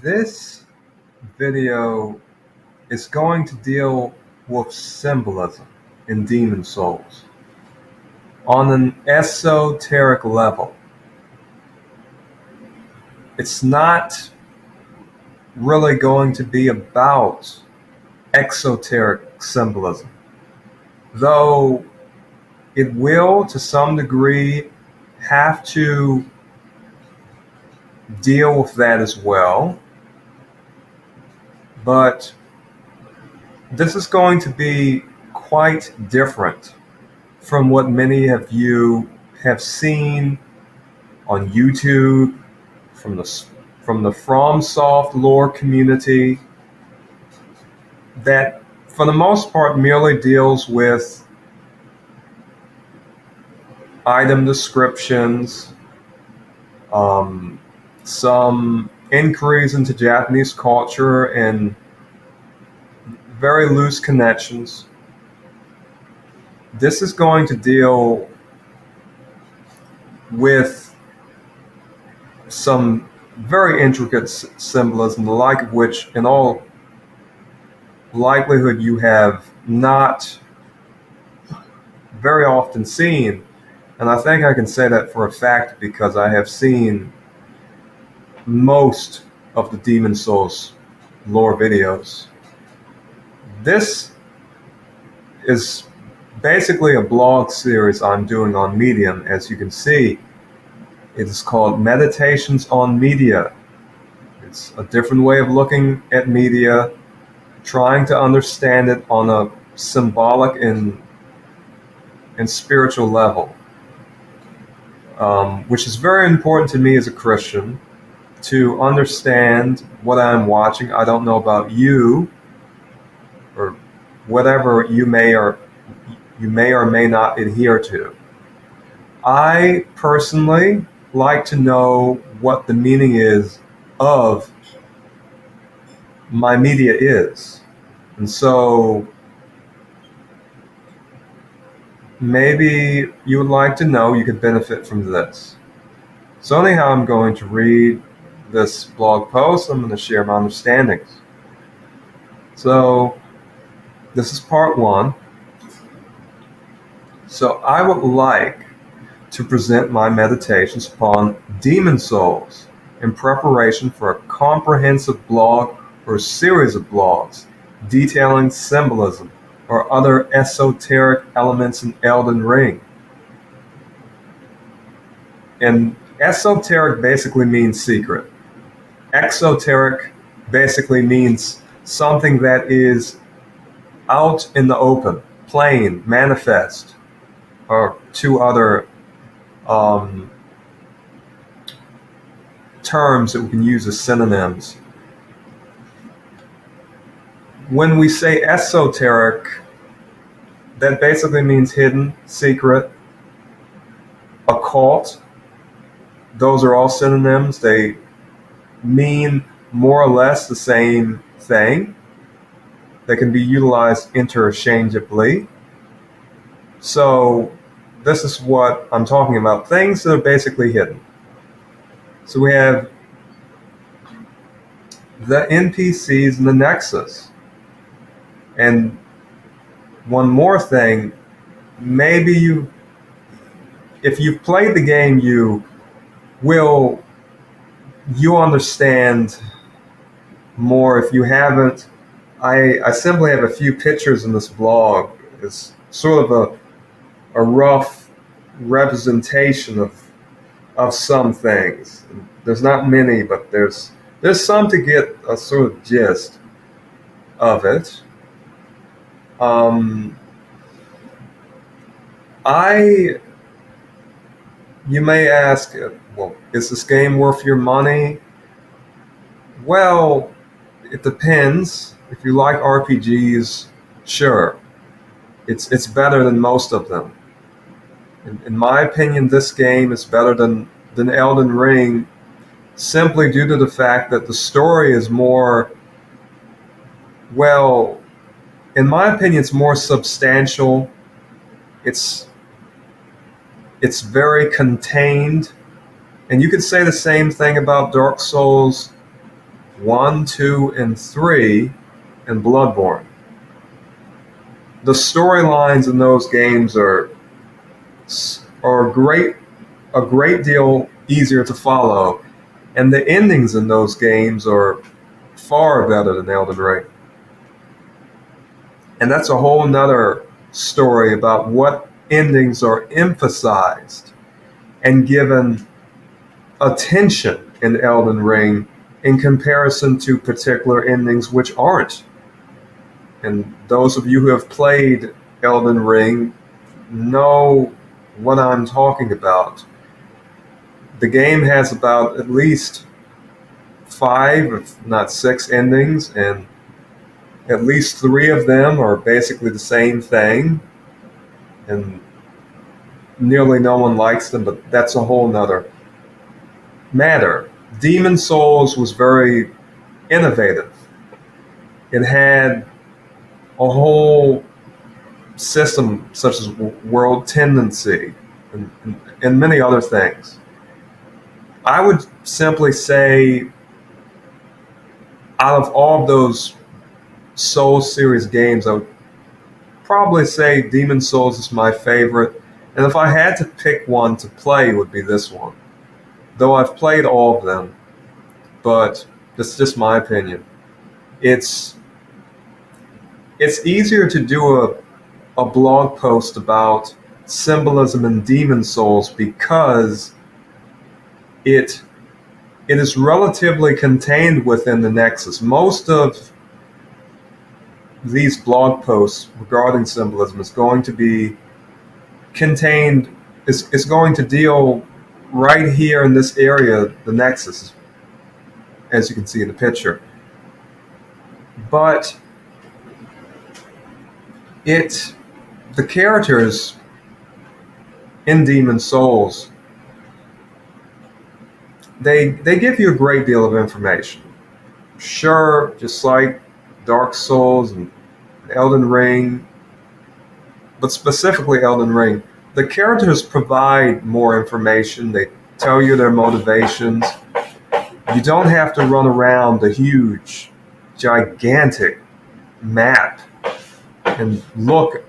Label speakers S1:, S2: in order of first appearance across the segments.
S1: This video is going to deal with symbolism in demon souls on an esoteric level. It's not really going to be about exoteric symbolism, though it will, to some degree, have to deal with that as well. But this is going to be quite different from what many of you have seen on YouTube, from the FromSoft lore community, that for the most part merely deals with item descriptions, some inquiries into Japanese culture, and very loose connections. This is going to deal with some very intricate symbolism, the like of which, in all likelihood, you have not very often seen. And I think I can say that for a fact because I have seen most of the Demon Souls lore videos. This is basically a blog series I'm doing on Medium. As you can see, it is called Meditations on Media. It's a different way of looking at media, trying to understand it on a symbolic and spiritual level, which is very important to me as a Christian, to understand what I'm watching. I don't know about you, or whatever you may or may not adhere to. I personally like to know what the meaning is of my media is. And so maybe you would like to know, you could benefit from this. So anyhow, I'm going to read this blog post. I'm going to share my understandings. So this is part one. So I would like to present my meditations upon demon souls in preparation for a comprehensive blog or a series of blogs detailing symbolism or other esoteric elements in Elden Ring. And esoteric basically means secret. Exoteric basically means something that is out in the open, plain, manifest, or two other terms that we can use as synonyms. When we say esoteric, that basically means hidden, secret, occult. Those are all synonyms. They mean more or less the same thing. They can be utilized interchangeably. So this is what I'm talking about, things that are basically hidden. So we have the NPCs and the Nexus. And one more thing, maybe if you've played the game, you understand more. If you haven't, I simply have a few pictures in this blog. It's sort of a rough representation of some things. There's not many, but there's some to get a sort of gist of it. You may ask, well, is this game worth your money? Well, it depends. If you like RPGs, sure. It's better than most of them. In my opinion, this game is better than Elden Ring, simply due to the fact that the story is more, well, in my opinion, it's more substantial. It's very contained. And you could say the same thing about Dark Souls 1, 2, and 3 in Bloodborne. The storylines in those games are a great deal easier to follow, and the endings in those games are far better than Elden Ring. And that's a whole nother story about what endings are emphasized and given attention in Elden Ring in comparison to particular endings which aren't. And those of you who have played Elden Ring know what I'm talking about. The game has about at least 5, if not 6 endings, and at least 3 of them are basically the same thing, and nearly no one likes them, but that's a whole nother matter. Demon Souls was very innovative. It had a whole system such as world tendency and many other things. I would simply say, out of all of those Souls series games, I would probably say Demon Souls is my favorite. And if I had to pick one to play, it would be this one. Though I've played all of them, but it's just my opinion. It's easier to do a blog post about symbolism in Demon Souls because it is relatively contained within the Nexus. Most of these blog posts regarding symbolism is going to be contained, is going to deal right here in this area, the Nexus, as you can see in the picture. But the characters in Demon Souls, they give you a great deal of information. Sure, just like Dark Souls and Elden Ring, but specifically Elden Ring, the characters provide more information. They tell you their motivations. You don't have to run around the huge, gigantic map and look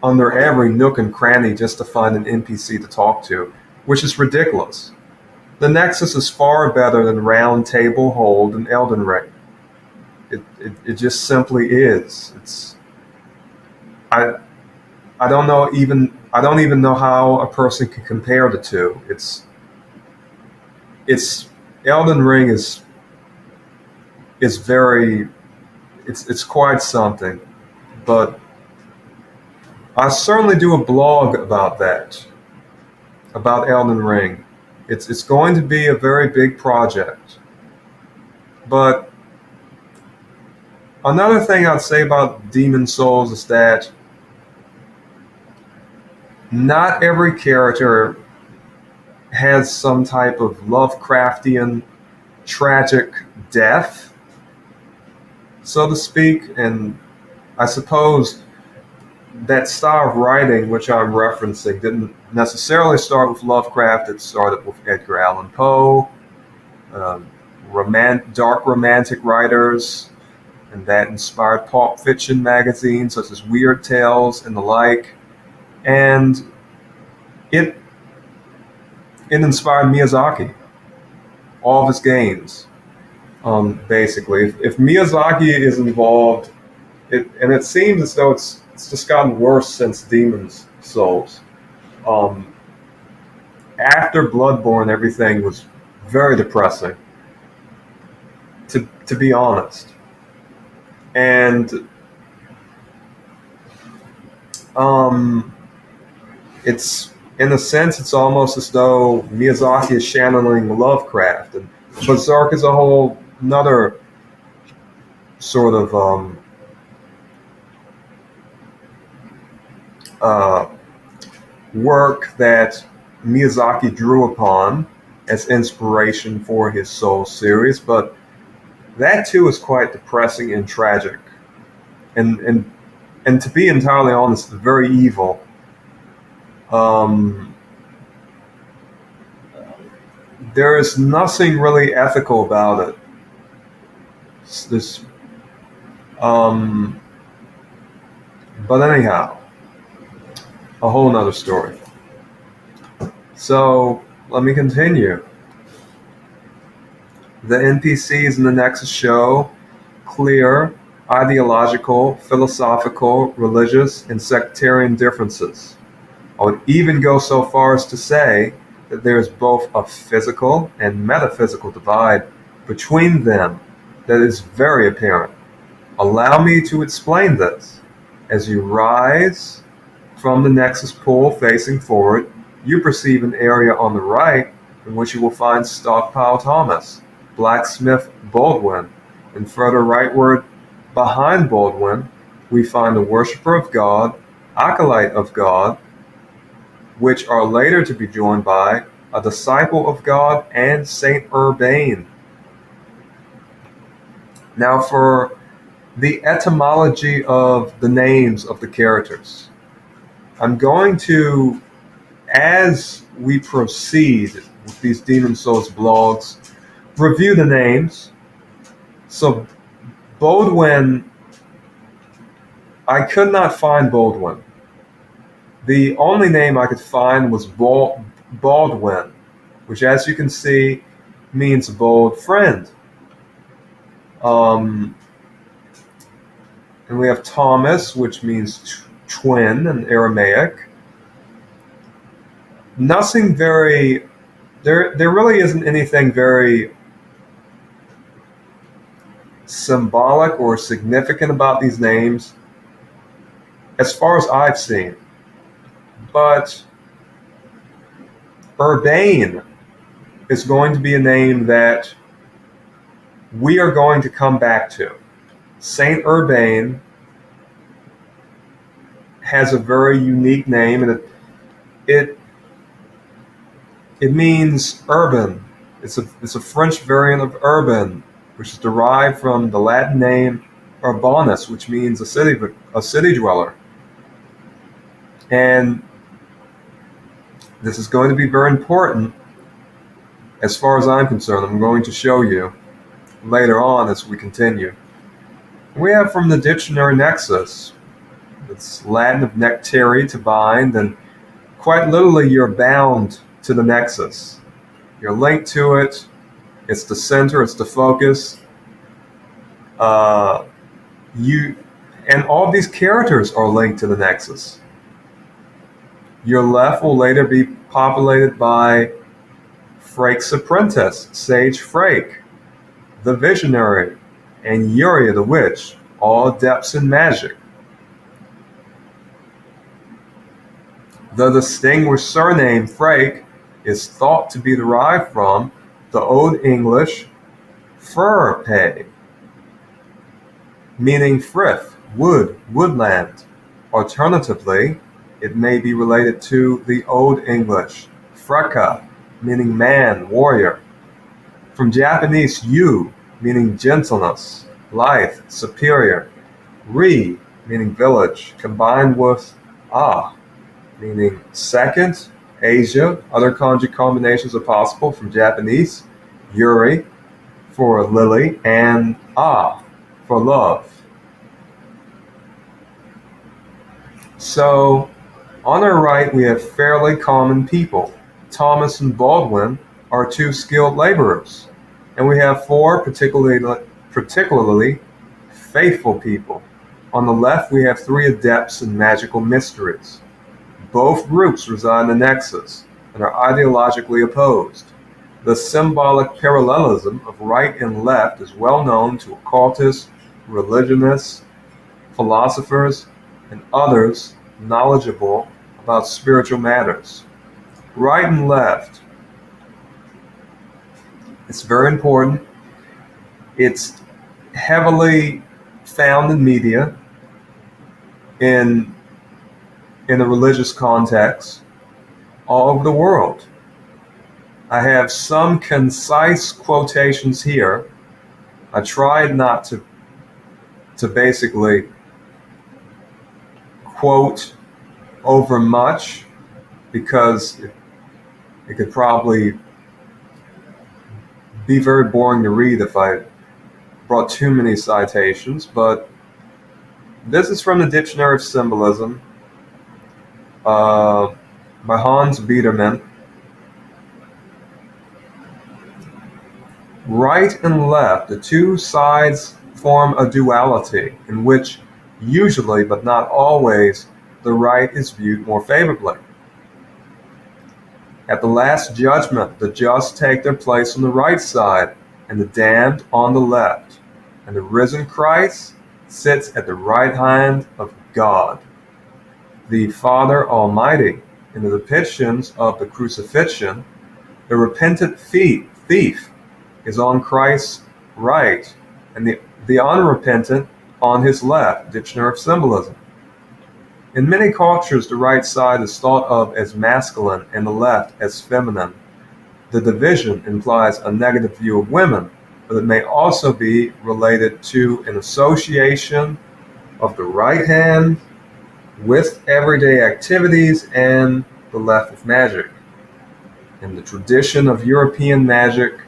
S1: under every nook and cranny just to find an NPC to talk to, which is ridiculous. The Nexus is far better than Round Table Hold and Elden Ring. It just simply is. I don't even know how a person can compare the two. It's Elden Ring is very, it's quite something, but I certainly do a blog about that, about Elden Ring. It's going to be a very big project. But another thing I'd say about Demon Souls is that not every character has some type of Lovecraftian tragic death, so to speak, and I suppose that style of writing which I'm referencing didn't necessarily start with Lovecraft. It started with Edgar Allan Poe, dark romantic writers, and that inspired pulp fiction magazines such as Weird Tales and the like. And it inspired Miyazaki, all of his games, basically. If Miyazaki is involved, and it seems as though it's just gotten worse since Demon's Souls. After Bloodborne, everything was very depressing, to be honest. And it's, in a sense, it's almost as though Miyazaki is channeling Lovecraft, and Berserk is a whole another sort of work that Miyazaki drew upon as inspiration for his Soul series, but that too is quite depressing and tragic, and to be entirely honest, very evil. There is nothing really ethical about it. This, um, but anyhow, a whole nother story. So let me continue. The NPCs in the Nexus show clear ideological, philosophical, religious, and sectarian differences. I would even go so far as to say that there is both a physical and metaphysical divide between them that is very apparent. Allow me to explain this. As you rise from the Nexus pool facing forward, you perceive an area on the right in which you will find Stockpile Thomas, Blacksmith Baldwin, and further rightward behind Baldwin, we find the Worshipper of God, Acolyte of God, which are later to be joined by a Disciple of God and Saint Urbane. Now for the etymology of the names of the characters. I'm going to, as we proceed with these Demon Souls blogs, review the names. So Baldwin, I could not find Baldwin. The only name I could find was Baldwin, which, as you can see, means bold friend. And we have Thomas, which means twin in Aramaic. Nothing very, there really isn't anything very symbolic or significant about these names as far as I've seen. But Urbane is going to be a name that we are going to come back to. Saint Urbane has a very unique name, and it means urban. It's a French variant of urban, which is derived from the Latin name urbanus, which means a city dweller. And this is going to be very important as far as I'm concerned. I'm going to show you later on as we continue. We have from the dictionary Nexus. It's Latin of nectari, to bind, and quite literally you're bound to the Nexus. You're linked to it. It's the center. It's the focus. And all of these characters are linked to the Nexus. Your left will later be populated by Freke's Apprentice, Sage Freke, the Visionary, and Yuria the Witch, all adepts in magic. The distinguished surname Freke is thought to be derived from the Old English Freke, meaning frith, wood, woodland. Alternatively, it may be related to the Old English Freke, meaning man, warrior. From Japanese yu, meaning gentleness, lithe, superior. Ri, meaning village, combined with a, meaning second, Asia. Other kanji combinations are possible from Japanese, yuri for lily, and a for love. So, on our right, we have fairly common people. Thomas and Baldwin are two skilled laborers. And we have four particularly faithful people. On the left, we have three adepts in magical mysteries. Both groups reside in the Nexus and are ideologically opposed. The symbolic parallelism of right and left is well known to occultists, religionists, philosophers, and others knowledgeable about spiritual matters. Right and left. It's very important. It's heavily found in media, in a religious context, all over the world. I have some concise quotations here. I tried not to basically quote over much because it could probably be very boring to read if I brought too many citations, but this is from the Dictionary of Symbolism by Hans Biederman. Right and left, the two sides form a duality in which usually, but not always, the right is viewed more favorably. At the last judgment, the just take their place on the right side, and the damned on the left. And the risen Christ sits at the right hand of God, the Father Almighty. In the depictions of the crucifixion, the repentant thief is on Christ's right, and the unrepentant on his left. Dictionary of Symbolism. In many cultures, the right side is thought of as masculine and the left as feminine. The division implies a negative view of women, but it may also be related to an association of the right hand with everyday activities and the left with magic. In the tradition of European magic,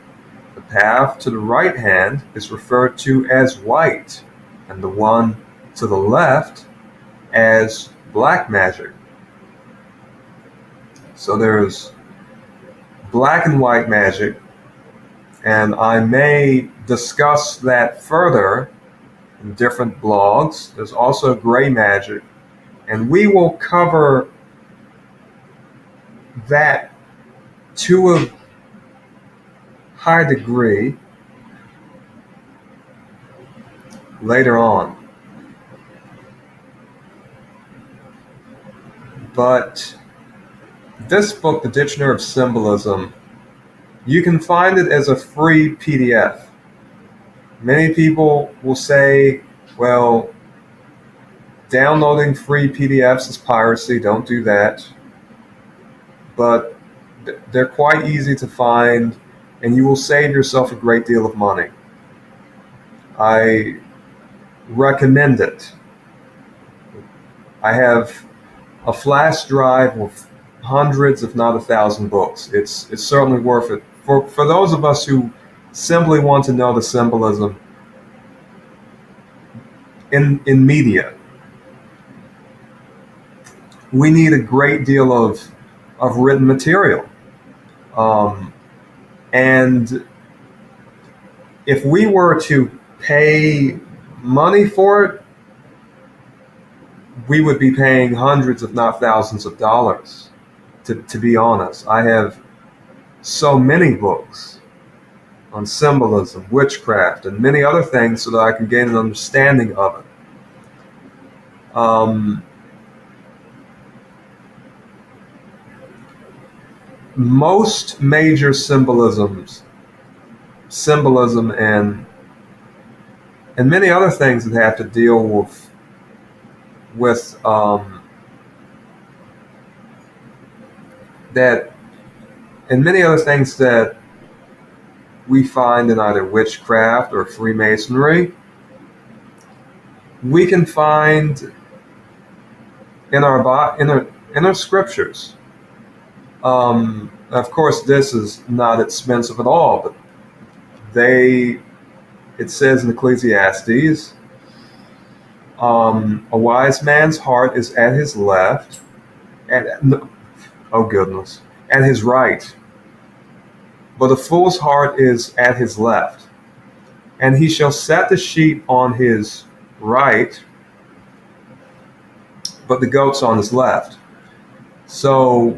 S1: the path to the right hand is referred to as white, and the one to the left as black magic. So there's black and white magic, and I may discuss that further in different blogs. There's also gray magic, and we will cover that to a high degree later on. But this book, The Dictionary of Symbolism, you can find it as a free PDF. Many people will say, well, downloading free PDFs is piracy, don't do that. But they're quite easy to find, and you will save yourself a great deal of money. I recommend it. I have a flash drive with hundreds, if not 1,000 books. It's certainly worth it. For those of us who simply want to know the symbolism in media, we need a great deal of written material. And if we were to pay money for it, we would be paying hundreds, if not thousands of dollars, to be honest. I have so many books on symbolism, witchcraft, and many other things so that I can gain an understanding of it. Most major symbolism and many other things that have to deal with that, and many other things that we find in either witchcraft or Freemasonry, we can find in our scriptures. Of course, this is not expensive at all, but it says in Ecclesiastes, a wise man's heart is at his left, at his right, but a fool's heart is at his left. And he shall set the sheep on his right, but the goats on his left. So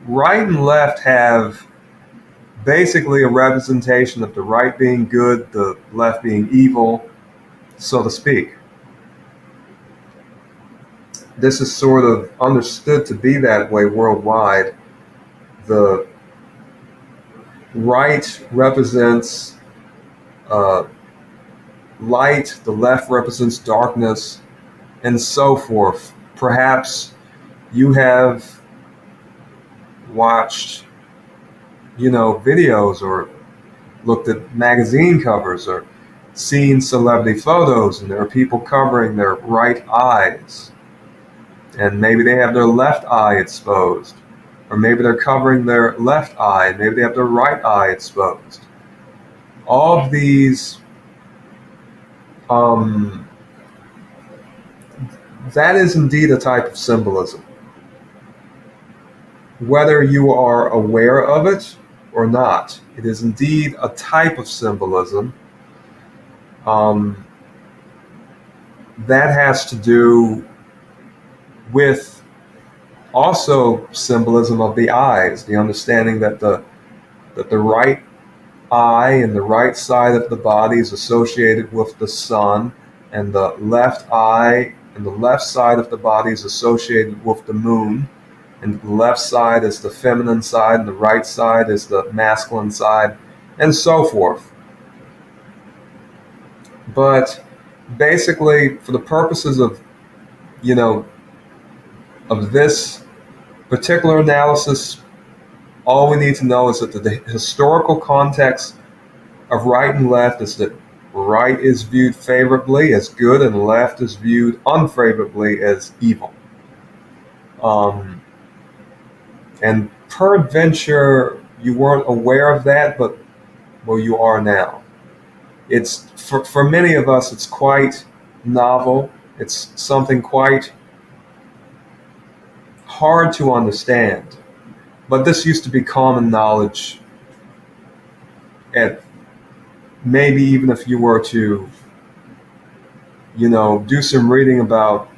S1: right and left have basically a representation of the right being good, the left being evil, so to speak. This is sort of understood to be that way worldwide. The right represents light, the left represents darkness, and so forth. Perhaps you have watched, videos or looked at magazine covers or seen celebrity photos, and there are people covering their right eyes, and maybe they have their left eye exposed, or maybe they're covering their left eye and maybe they have their right eye exposed. All of these Um, that is indeed a type of symbolism. Whether you are aware of it or not, it is indeed a type of symbolism. Um, that has to do with also symbolism of the eyes, the understanding that the right eye and the right side of the body is associated with the sun, and the left eye and the left side of the body is associated with the moon, and the left side is the feminine side and the right side is the masculine side, and so forth. But basically, for the purposes of, you know, of this particular analysis, all we need to know is that the historical context of right and left is that right is viewed favorably as good and left is viewed unfavorably as evil. Um, and peradventure, you weren't aware of that, but well, you are now. It's for many of us, it's quite novel. It's something quite hard to understand. But this used to be common knowledge, and maybe even if you were to, do some reading about,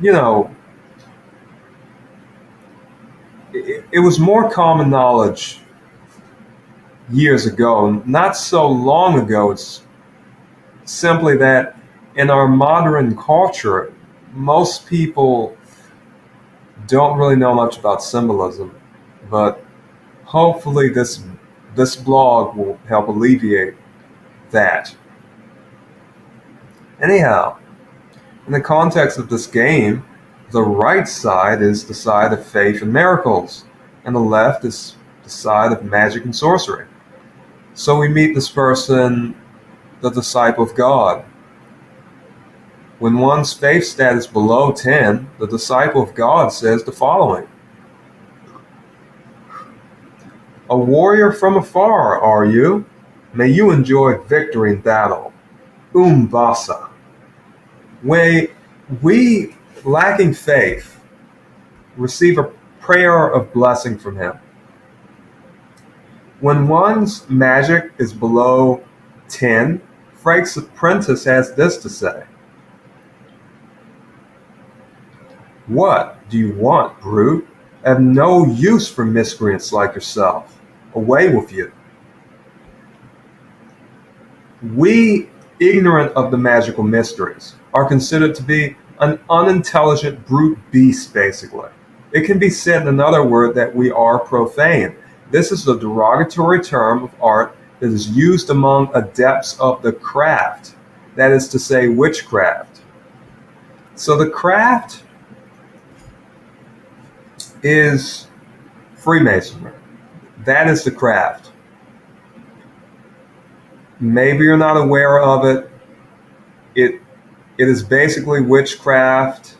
S1: it was more common knowledge years ago, not so long ago. It's simply that in our modern culture, most people don't really know much about symbolism, but hopefully this blog will help alleviate that. Anyhow, in the context of this game, the right side is the side of faith and miracles, and the left is the side of magic and sorcery. So we meet this person, the disciple of God. When one's faith status below 10, the disciple of God says the following: "A warrior from afar, are you? May you enjoy victory in battle. Umbasa." We, lacking faith, receive a prayer of blessing from him. When one's magic is below 10, Freke's Apprentice has this to say: "What do you want, brute? I have no use for miscreants like yourself. Away with you." We, ignorant of the magical mysteries, are considered to be an unintelligent brute beast, basically. It can be said in another word that we are profane. This is a derogatory term of art that is used among adepts of the craft, that is to say, witchcraft. So the craft is Freemasonry. That is the craft. Maybe you're not aware of it. It is basically witchcraft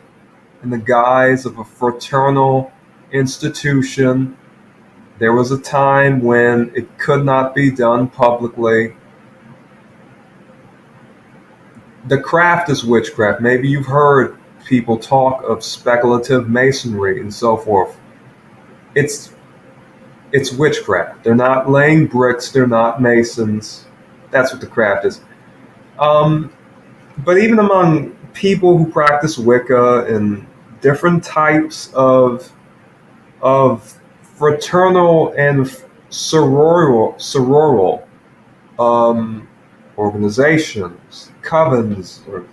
S1: in the guise of a fraternal institution. There was a time when it could not be done publicly. The craft is witchcraft. Maybe you've heard people talk of speculative masonry and so forth. It's witchcraft. They're not laying bricks. They're not masons. That's what the craft is. But even among people who practice Wicca and different types of fraternal and sororal organizations, covens, or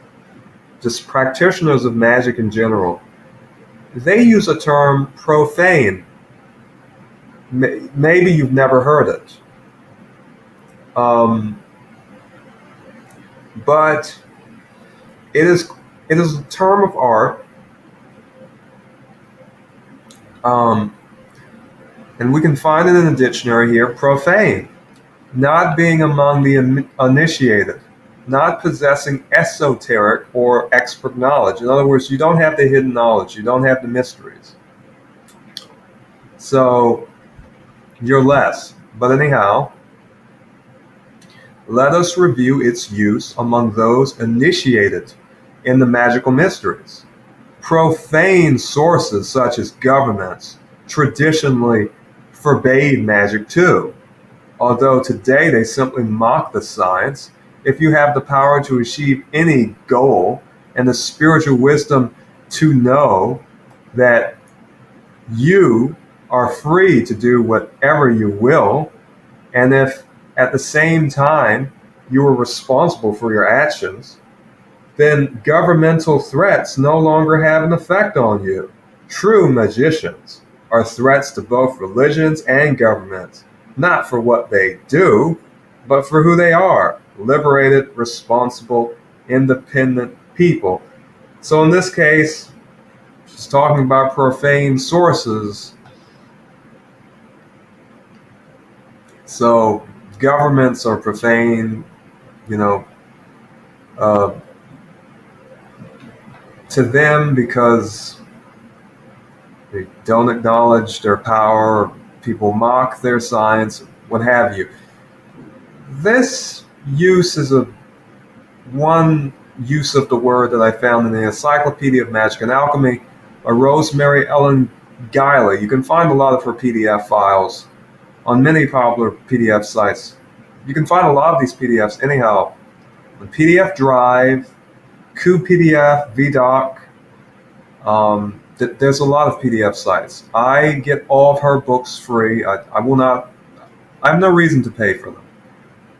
S1: just practitioners of magic in general, they use a term profane. Maybe you've never heard it. But it is a term of art, and we can find it in the dictionary here: profane, not being among the initiated, not possessing esoteric or expert knowledge. In other words, you don't have the hidden knowledge, you don't have the mysteries. So you're less. But anyhow, let us review its use among those initiated in the magical mysteries. Profane sources such as governments traditionally forbade magic too, although today they simply mock the science. If you have the power to achieve any goal and the spiritual wisdom to know that you are free to do whatever you will, and if at the same time you are responsible for your actions, then governmental threats no longer have an effect on you. True magicians are threats to both religions and governments, not for what they do, but for who they are: liberated, responsible, independent people. So in this case, she's talking about profane sources. So governments are profane, you know, uh, to them because they don't acknowledge their power, people mock their science, what have you. This use is one use of the word that I found in the Encyclopedia of Magic and Alchemy by Rosemary Ellen Guiley. You can find a lot of her PDF files on many popular PDF sites. You can find a lot of these PDFs anyhow on PDF Drive, QPDF, VDoc. There's a lot of PDF sites. I get all of her books free. I will not. I have no reason to pay for them,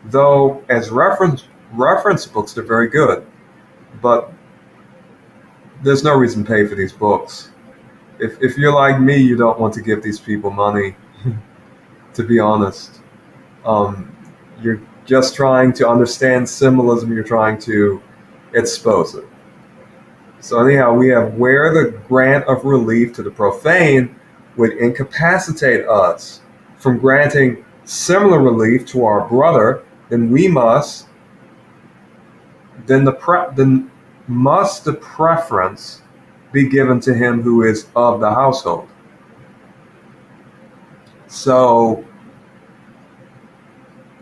S1: though. As reference books, they're very good. But there's no reason to pay for these books. If you're like me, you don't want to give these people money. To be honest, you're just trying to understand symbolism. You're trying to expose it. So anyhow, we have where the grant of relief to the profane would incapacitate us from granting similar relief to our brother, then we must, then must the preference be given to him who is of the household. So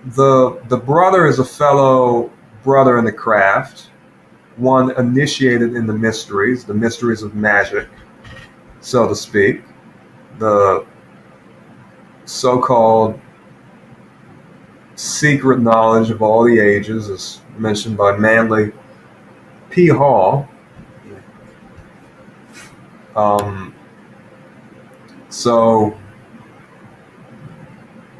S1: the brother is a fellow brother in the craft, one initiated in the mysteries of magic, so to speak, the so-called secret knowledge of all the ages, as mentioned by Manly P. Hall. So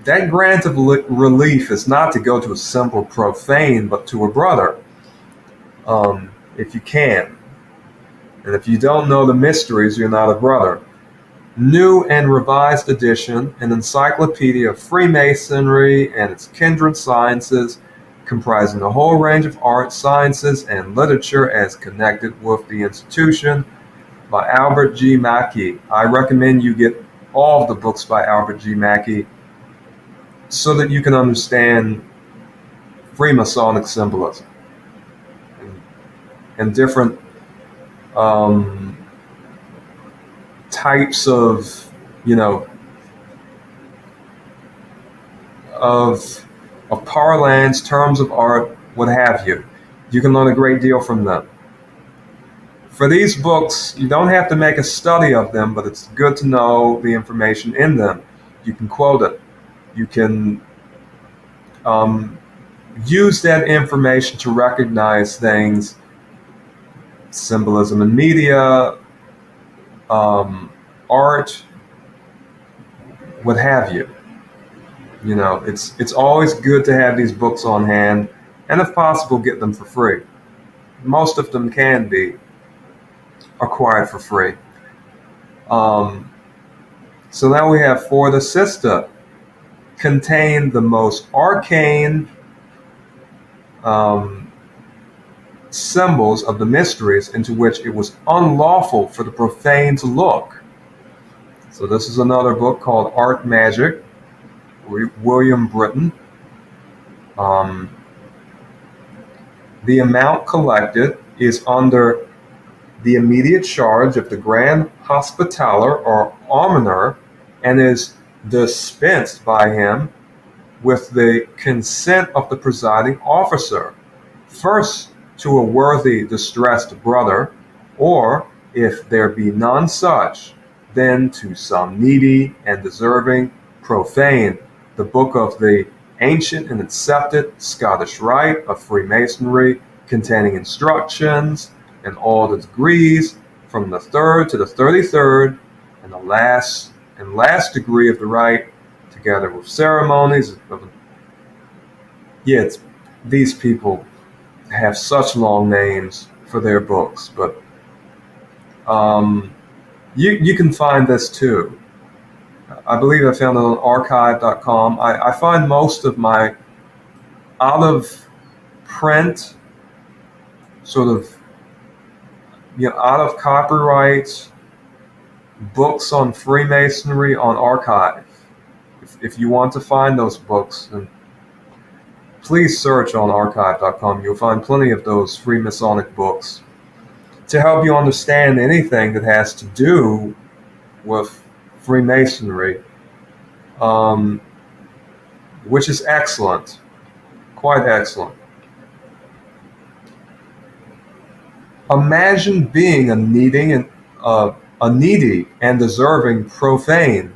S1: that grant of relief is not to go to a simple profane, but to a brother, if you can. And if you don't know the mysteries, you're not a brother. New and revised edition, an encyclopedia of Freemasonry and its kindred sciences, comprising a whole range of arts, sciences, and literature as connected with the institution, by Albert G. Mackey. I recommend you get all of the books by Albert G. Mackey so that you can understand Freemasonic symbolism and different types of, of parlance, terms of art, what have you. You can learn a great deal from them. For these books, you don't have to make a study of them, but it's good to know the information in them. You can quote it. You can use that information to recognize things, symbolism in media, art, what have you. It's always good to have these books on hand, and if possible, get them for free. Most of them can be acquired for free. So now we have For the Sister, contain the most arcane symbols of the mysteries into which it was unlawful for the profane to look. So this is another book called Art Magic, William Britton. The amount collected is under the immediate charge of the Grand Hospitaller or Almoner, and is dispensed by him with the consent of the presiding officer, first to a worthy distressed brother, or, if there be none such, then to some needy and deserving profane, the book of the ancient and accepted Scottish Rite of Freemasonry, containing instructions in all the degrees, from the 3rd to the 33rd, and the last degree of the rite, together with ceremonies of. These people have such long names for their books, but you can find this too. I believe I found it on archive.com. I find most of my out of print, sort of, out of copyright books on Freemasonry on archive. If you want to find those books, then please search on archive.com. You'll find plenty of those Freemasonic books to help you understand anything that has to do with Freemasonry, which is excellent, quite excellent. Imagine being a needy and deserving profane,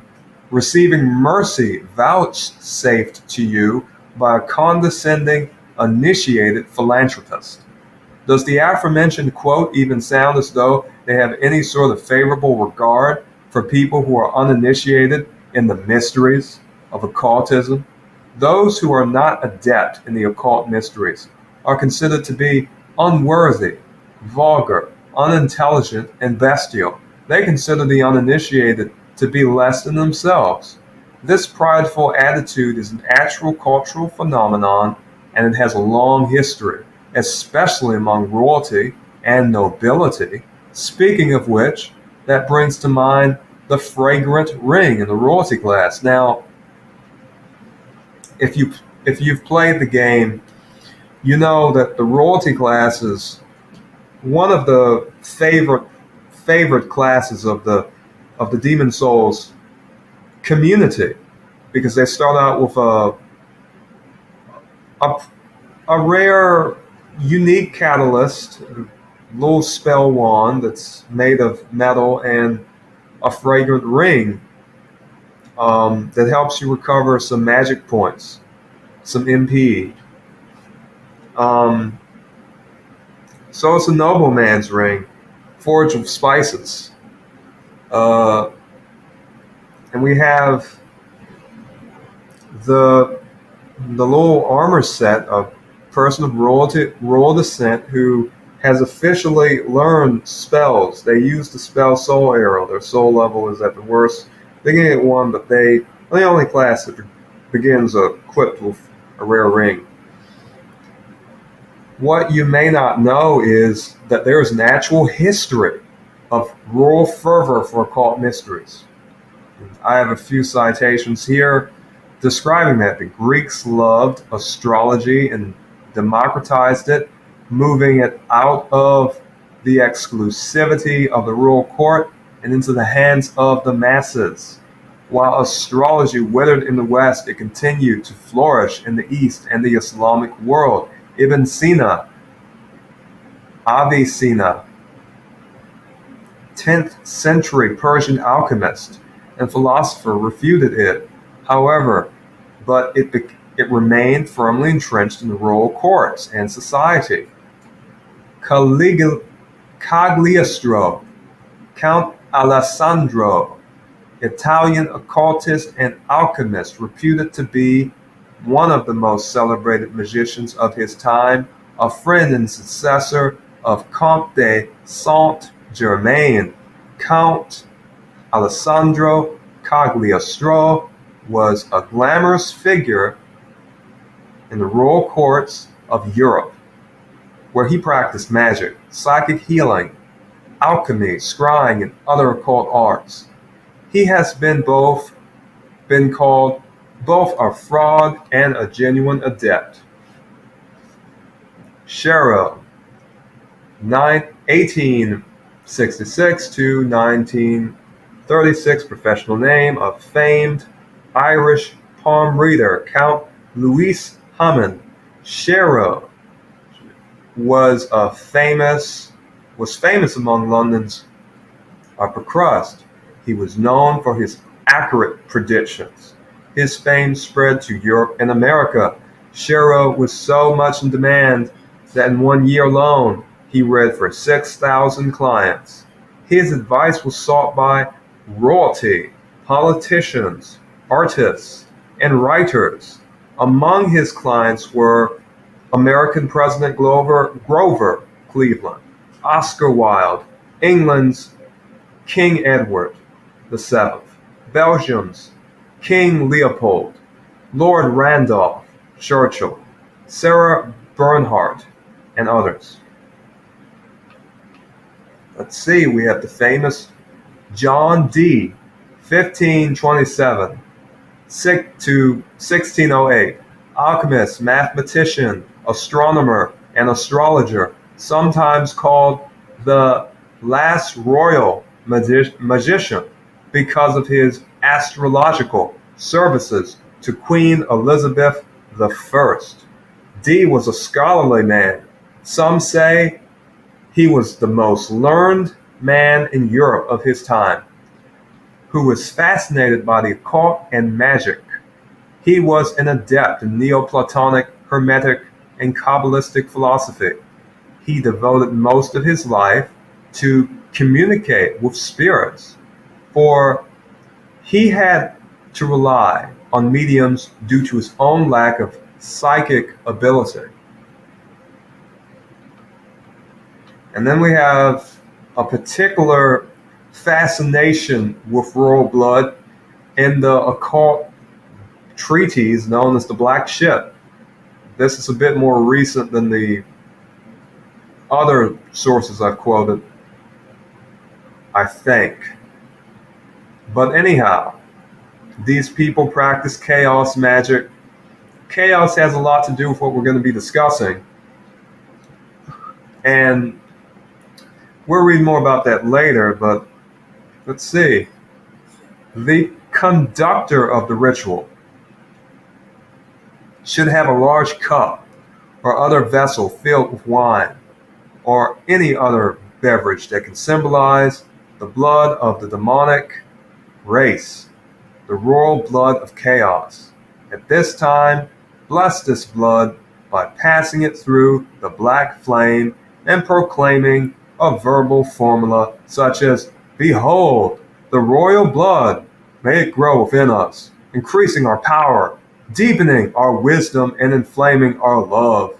S1: receiving mercy vouchsafed to you by a condescending, initiated philanthropist. Does the aforementioned quote even sound as though they have any sort of favorable regard for people who are uninitiated in the mysteries of occultism? Those who are not adept in the occult mysteries are considered to be unworthy, vulgar, unintelligent, and bestial. They consider the uninitiated to be less than themselves. This prideful attitude is an actual cultural phenomenon, and it has a long history, especially among royalty and nobility. Speaking of which, that brings to mind the fragrant ring in the royalty class. Now, if you've played the game, you know that the royalty class is one of the favorite classes of the Demon Souls community, because they start out with a rare, unique catalyst, a little spell wand that's made of metal, and a fragrant ring that helps you recover some magic points, some MP. So it's a nobleman's ring, forged with spices. And we have the little armor set of person of royal descent who has officially learned spells. They use the spell Soul Arrow. Their soul level is at the worst beginning at 1, but they are the only class that begins equipped with a rare ring. What you may not know is that there is an actual history of royal fervor for occult mysteries. I have a few citations here describing that. The Greeks loved astrology and democratized it, moving it out of the exclusivity of the royal court and into the hands of the masses. While astrology withered in the West, it continued to flourish in the East and the Islamic world. Ibn Sina, Avicenna, 10th century Persian alchemist and philosopher, refuted it. However, but it remained firmly entrenched in the royal courts and society. Cagliostro, Count Alessandro, Italian occultist and alchemist, reputed to be one of the most celebrated magicians of his time, a friend and successor of Comte de Saint-Germain. Count Alessandro Cagliostro was a glamorous figure in the royal courts of Europe, where he practiced magic, psychic healing, alchemy, scrying, and other occult arts. He has been called both a fraud and a genuine adept. Sherrill, 1866 to 1936, professional name of famed Irish palm reader Count Louis Hammond Sharrow was famous among London's upper crust. He was known for his accurate predictions. His fame spread to Europe and America. Sharrow was so much in demand that in 1 year alone, he read for 6,000 clients. His advice was sought by royalty, politicians, artists, and writers. Among his clients were American President Grover Cleveland, Oscar Wilde, England's King Edward VII, Belgium's King Leopold, Lord Randolph Churchill, Sarah Bernhardt, and others. Let's see, we have the famous John Dee, 1527 to 1608, alchemist, mathematician, astronomer, and astrologer, sometimes called the last royal magician because of his astrological services to Queen Elizabeth I. Dee was a scholarly man. Some say he was the most learned man in Europe of his time, who was fascinated by the occult and magic. He was an adept in Neoplatonic, Hermetic, and Kabbalistic philosophy. He devoted most of his life to communicate with spirits, for he had to rely on mediums due to his own lack of psychic ability. And then we have a particular fascination with royal blood in the occult treatise known as the Black Ship. This is a bit more recent than the other sources I've quoted, I think. But anyhow, these people practice chaos magic. Chaos has a lot to do with what we're going to be discussing. And we'll read more about that later, but let's see. The conductor of the ritual should have a large cup or other vessel filled with wine or any other beverage that can symbolize the blood of the demonic race, the royal blood of chaos. At this time, bless this blood by passing it through the black flame and proclaiming a verbal formula such as, "Behold, the royal blood, may it grow within us, increasing our power, deepening our wisdom, and inflaming our love."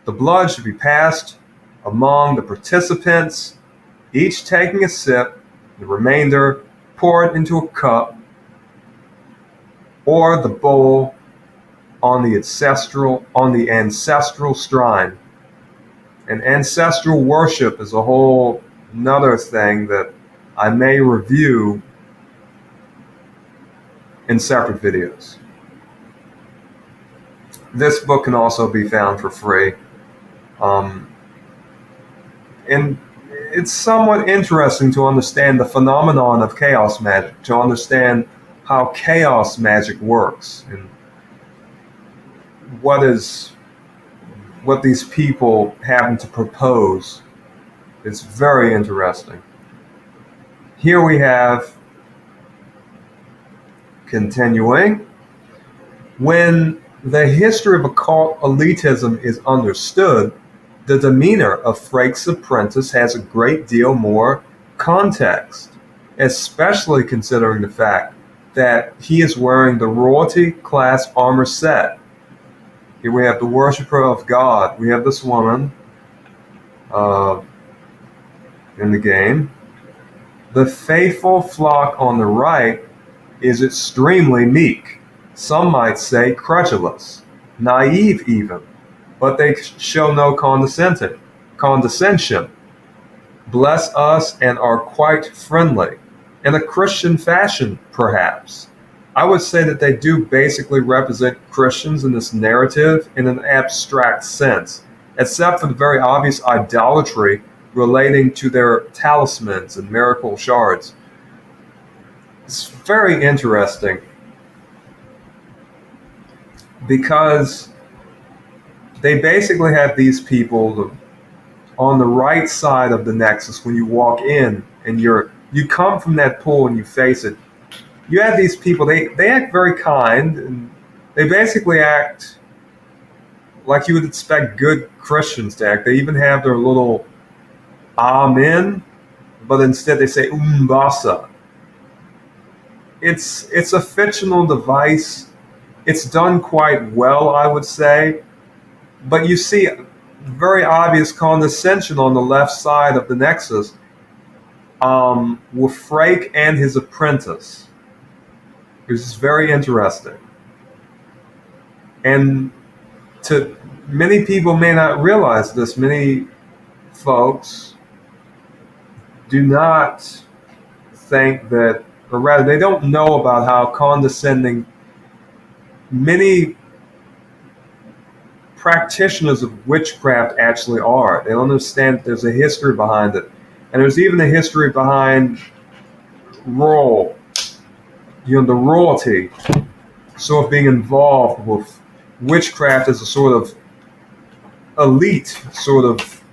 S1: The blood should be passed among the participants, each taking a sip, the remainder poured into a cup or the bowl on the ancestral shrine. And ancestral worship is a whole another thing that I may review in separate videos. This book can also be found for free. And it's somewhat interesting to understand the phenomenon of chaos magic, to understand how chaos magic works and what these people happen to propose. It's very interesting. Here we have, continuing, when the history of occult elitism is understood, the demeanor of Freke's apprentice has a great deal more context, especially considering the fact that he is wearing the royalty class armor set. Here we have the worshiper of God. We have this woman in the game. The faithful flock on the right is extremely meek. Some might say credulous, naive even, but they show no condescension. Bless us and are quite friendly, in a Christian fashion, perhaps. I would say that they do basically represent Christians in this narrative in an abstract sense, except for the very obvious idolatry relating to their talismans and miracle shards. It's very interesting. because they basically have these people on the right side of the nexus when you walk in and you come from that pool and you face it. You have these people, they act very kind, and they basically act like you would expect good Christians to act. They even have their little amen, but instead they say umbasa. It's a fictional device. It's done quite well, I would say, but you see very obvious condescension on the left side of the nexus with Freke and his apprentice, which is very interesting. And to many people may not realize this. Many folks do not think that, or rather, they don't know about how condescending many practitioners of witchcraft actually are. They don't understand that there's a history behind it. And there's even a history behind the royalty sort of being involved with witchcraft as a sort of elite sort of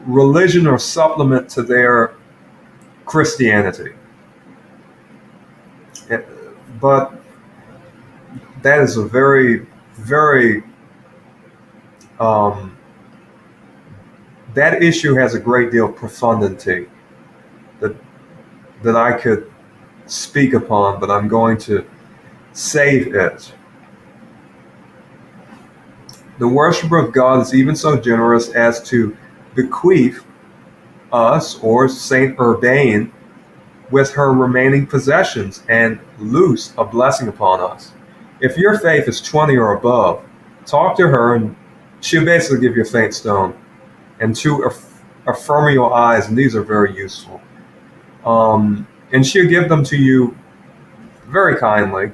S1: religion or supplement to their Christianity. But that is a very, very that issue has a great deal of profundity that I could speak upon, but I'm going to save it. The worshiper of God is even so generous as to bequeath us, or Saint Urbain, with her remaining possessions and loose a blessing upon us. If your faith is 20 or above, talk to her and she'll basically give you a faint stone and two ephemeral eyes, and these are very useful. And she'll give them to you very kindly.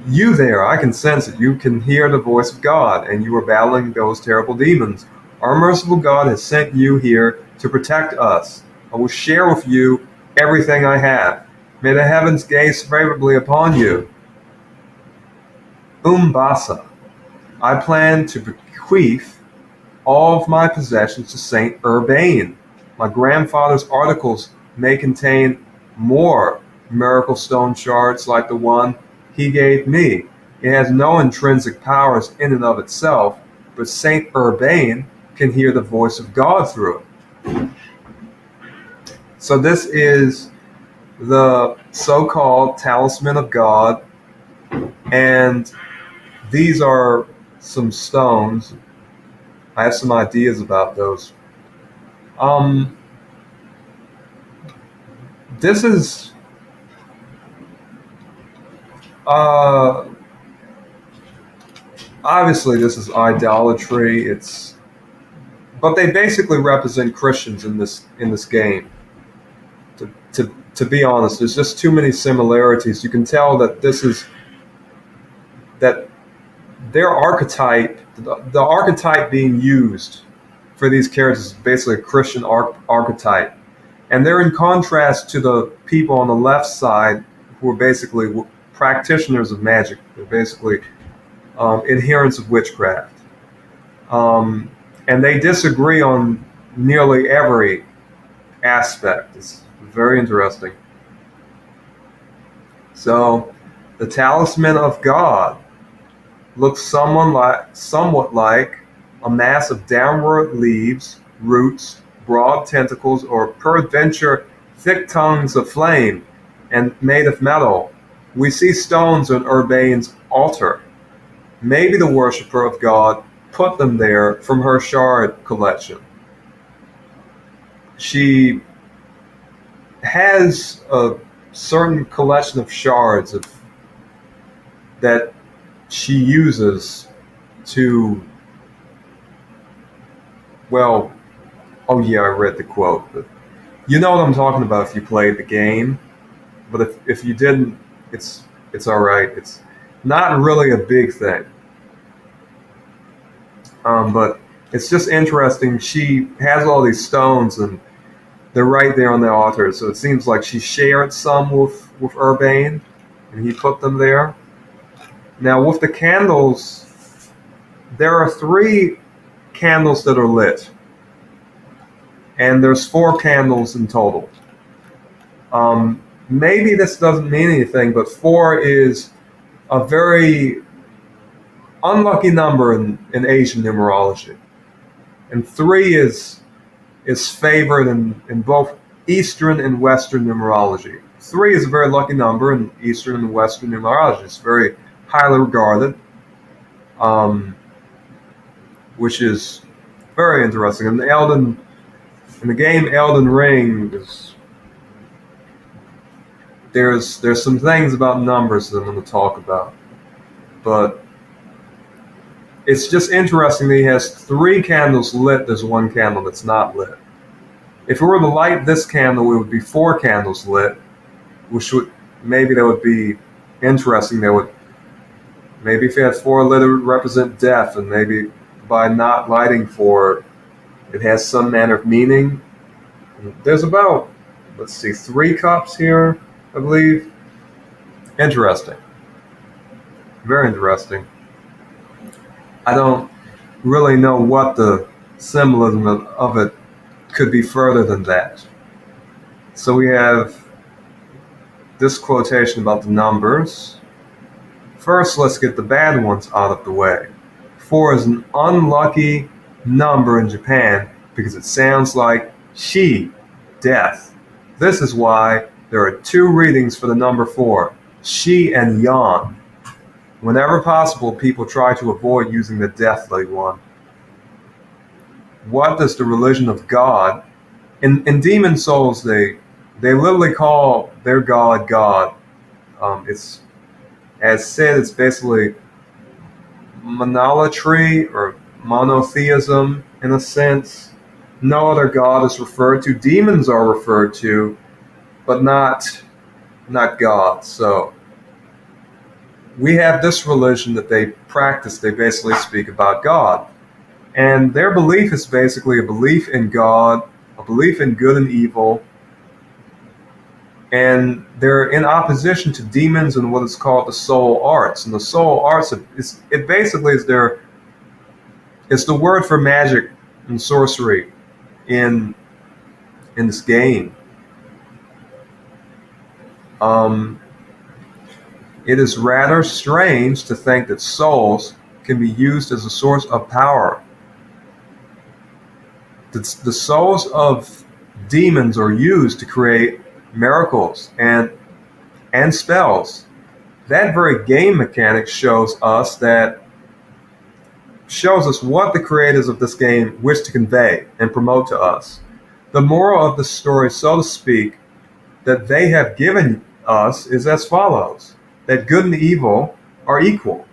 S1: You there, I can sense it. You can hear the voice of God, and you are battling those terrible demons. Our merciful God has sent you here to protect us. I will share with you everything I have. May the heavens gaze favorably upon you. Umbasa. I plan to bequeath all of my possessions to Saint Urbain. My grandfather's articles may contain more miracle stone shards like the one he gave me. It has no intrinsic powers in and of itself, but Saint Urbain can hear the voice of God through it. So this is the so-called talisman of God, and these are some stones. I have some ideas about those. This is obviously this is idolatry. But they basically represent Christians in this game. To be honest, there's just too many similarities. You can tell that that their archetype, the archetype being used for these characters is basically a Christian archetype. And they're in contrast to the people on the left side who are basically practitioners of magic. They're basically adherents of witchcraft. And they disagree on nearly every aspect. It's very interesting. So, the talisman of God looks somewhat like a mass of downward leaves, roots, broad tentacles, or peradventure thick tongues of flame, and made of metal. We see stones on Urbain's altar. Maybe the worshiper of God put them there from her shard collection. She has a certain collection of shards that she uses to, well, oh yeah, I read the quote. But you know what I'm talking about if you played the game. But if you didn't, it's all right. It's not really a big thing. But it's just interesting. She has all these stones, and they're right there on the altar. So it seems like she shared some with Urbain, and he put them there. Now, with the candles, there are 3 candles that are lit, and there's 4 candles in total. Maybe this doesn't mean anything, but 4 is a very unlucky number in Asian numerology, and 3 is favored in both Eastern and Western numerology. 3 is a very lucky number in Eastern and Western numerology. It's very highly regarded, which is very interesting. And in the game Elden Ring, there's some things about numbers that I'm going to talk about, but it's just interesting that he has 3 candles lit. There's 1 candle that's not lit. If we were to light this candle, it would be 4 candles lit, which would be interesting. Maybe if you had 4 lit, it would represent death, and maybe by not lighting 4, it has some manner of meaning. There's about, 3 cups here, I believe. Interesting. Very interesting. I don't really know what the symbolism of it could be further than that. So we have this quotation about the numbers. First, let's get the bad ones out of the way. 4 is an unlucky number in Japan because it sounds like shi, death. This is why there are 2 readings for the number 4, shi and yan. Whenever possible, people try to avoid using the deathly one. What does the religion of God? In Demon Souls, they literally call their God God. It's, as said, it's basically monolatry or monotheism in a sense. No other God is referred to. Demons are referred to, but not God. So we have this religion that they practice. They basically speak about God. And their belief is basically a belief in God, a belief in good and evil. And they're in opposition to demons and what is called the soul arts. And the soul arts, it basically is it's the word for magic and sorcery in this game. It is rather strange to think that souls can be used as a source of power. The souls of demons are used to create miracles and spells. That very game mechanic shows us what the creators of this game wish to convey and promote to us. The moral of the story, so to speak, that they have given us is as follows: that good and evil are equal.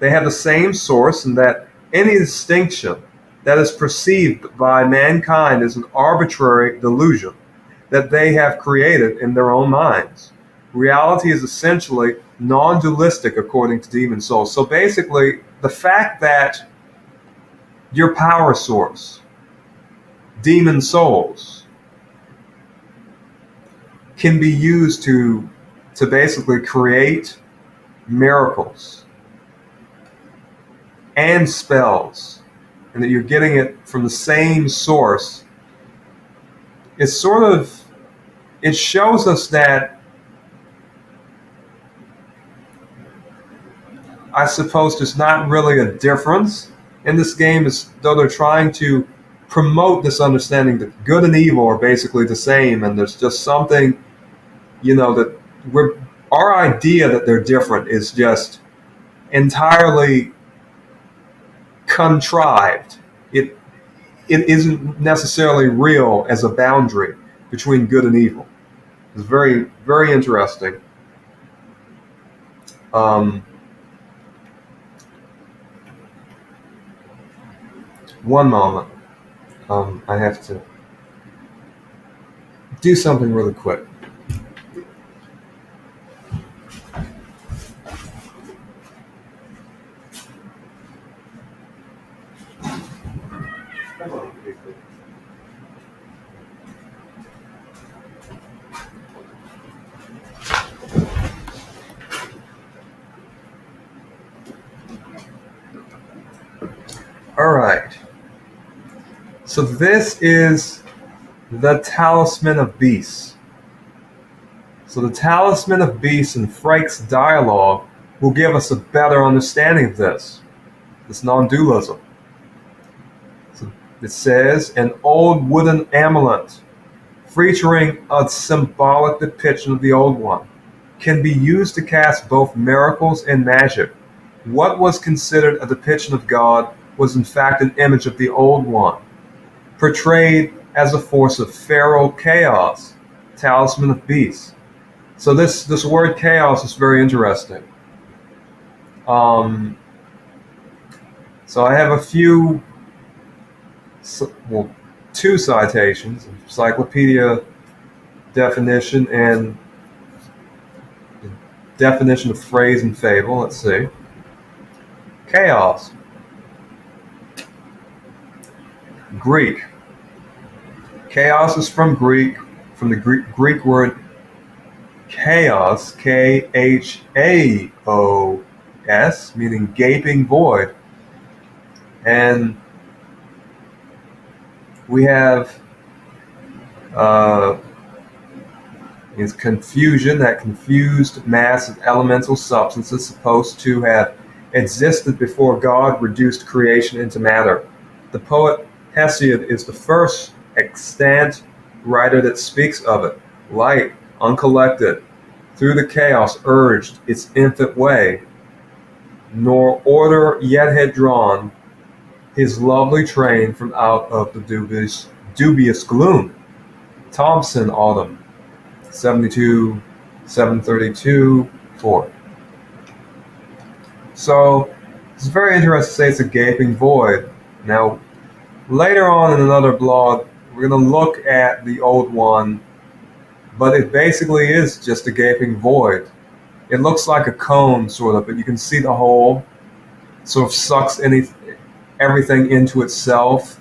S1: They have the same source, and that any distinction that is perceived by mankind is an arbitrary delusion that they have created in their own minds. Reality is essentially non-dualistic according to Demon Souls. So basically, the fact that your power source, Demon Souls, can be used to basically create miracles and spells, and that you're getting it from the same source, it shows us that, I suppose, there's not really a difference in this game, as though they're trying to promote this understanding that good and evil are basically the same, and there's just something, that our idea that they're different is just entirely contrived. It isn't necessarily real as a boundary between good and evil. It's very, very interesting. One moment. I have to do something really quick. All right. So this is the Talisman of Beasts. So the Talisman of Beasts in Freke's dialogue will give us a better understanding of this non-dualism. So it says, an old wooden amulet featuring a symbolic depiction of the Old One can be used to cast both miracles and magic. What was considered a depiction of God was in fact an image of the Old One, portrayed as a force of feral chaos, Talisman of Beasts. So this word chaos is very interesting. So I have a few, well, two citations, encyclopedia definition and the definition of phrase and fable. Let's see. Chaos. Greek. Chaos is from the Greek word chaos, K-H-A-O-S, meaning gaping void. And we have is confusion, that confused mass of elemental substances supposed to have existed before God reduced creation into matter. The poet Hesiod is the first extant writer that speaks of it. Light, uncollected, through the chaos urged its infant way, nor order yet had drawn his lovely train from out of the dubious gloom. Thompson, Autumn, 72, 732, 4. So it's very interesting to say it's a gaping void. Now, later on in another blog, we're going to look at the Old One, but it basically is just a gaping void. It looks like a cone, sort of, but you can see the hole. It sort of sucks everything into itself.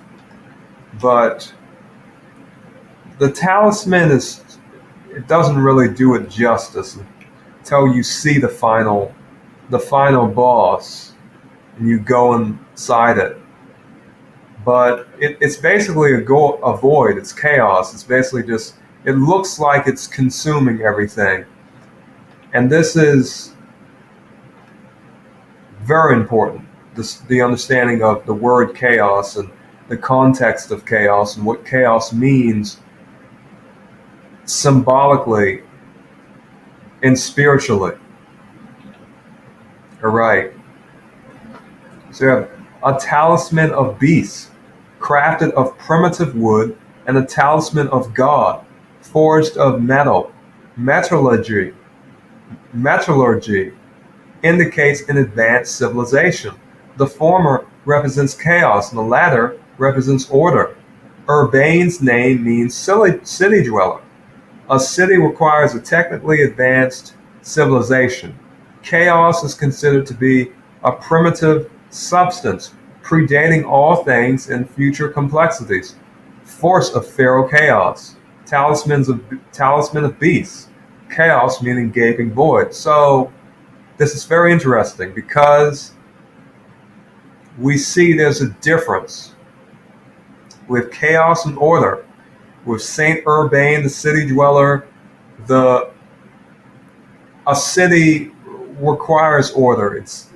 S1: But the talisman it doesn't really do it justice until you see the final boss and you go inside it. But it's basically a void. It's chaos. It's basically just, it looks like it's consuming everything. And this is very important, the understanding of the word chaos and the context of chaos and what chaos means symbolically and spiritually. All right. So you have a talisman of beasts, crafted of primitive wood, and a talisman of God, forged of metal. Metallurgy indicates an advanced civilization. The former represents chaos, and the latter represents order. Urbane's name means city dweller. A city requires a technically advanced civilization. Chaos is considered to be a primitive substance, predating all things and future complexities. Force of feral chaos. Talisman of beasts. Chaos meaning gaping void. So this is very interesting because we see there's a difference with chaos and order. With Saint Urbane, the city dweller, a city requires order. It's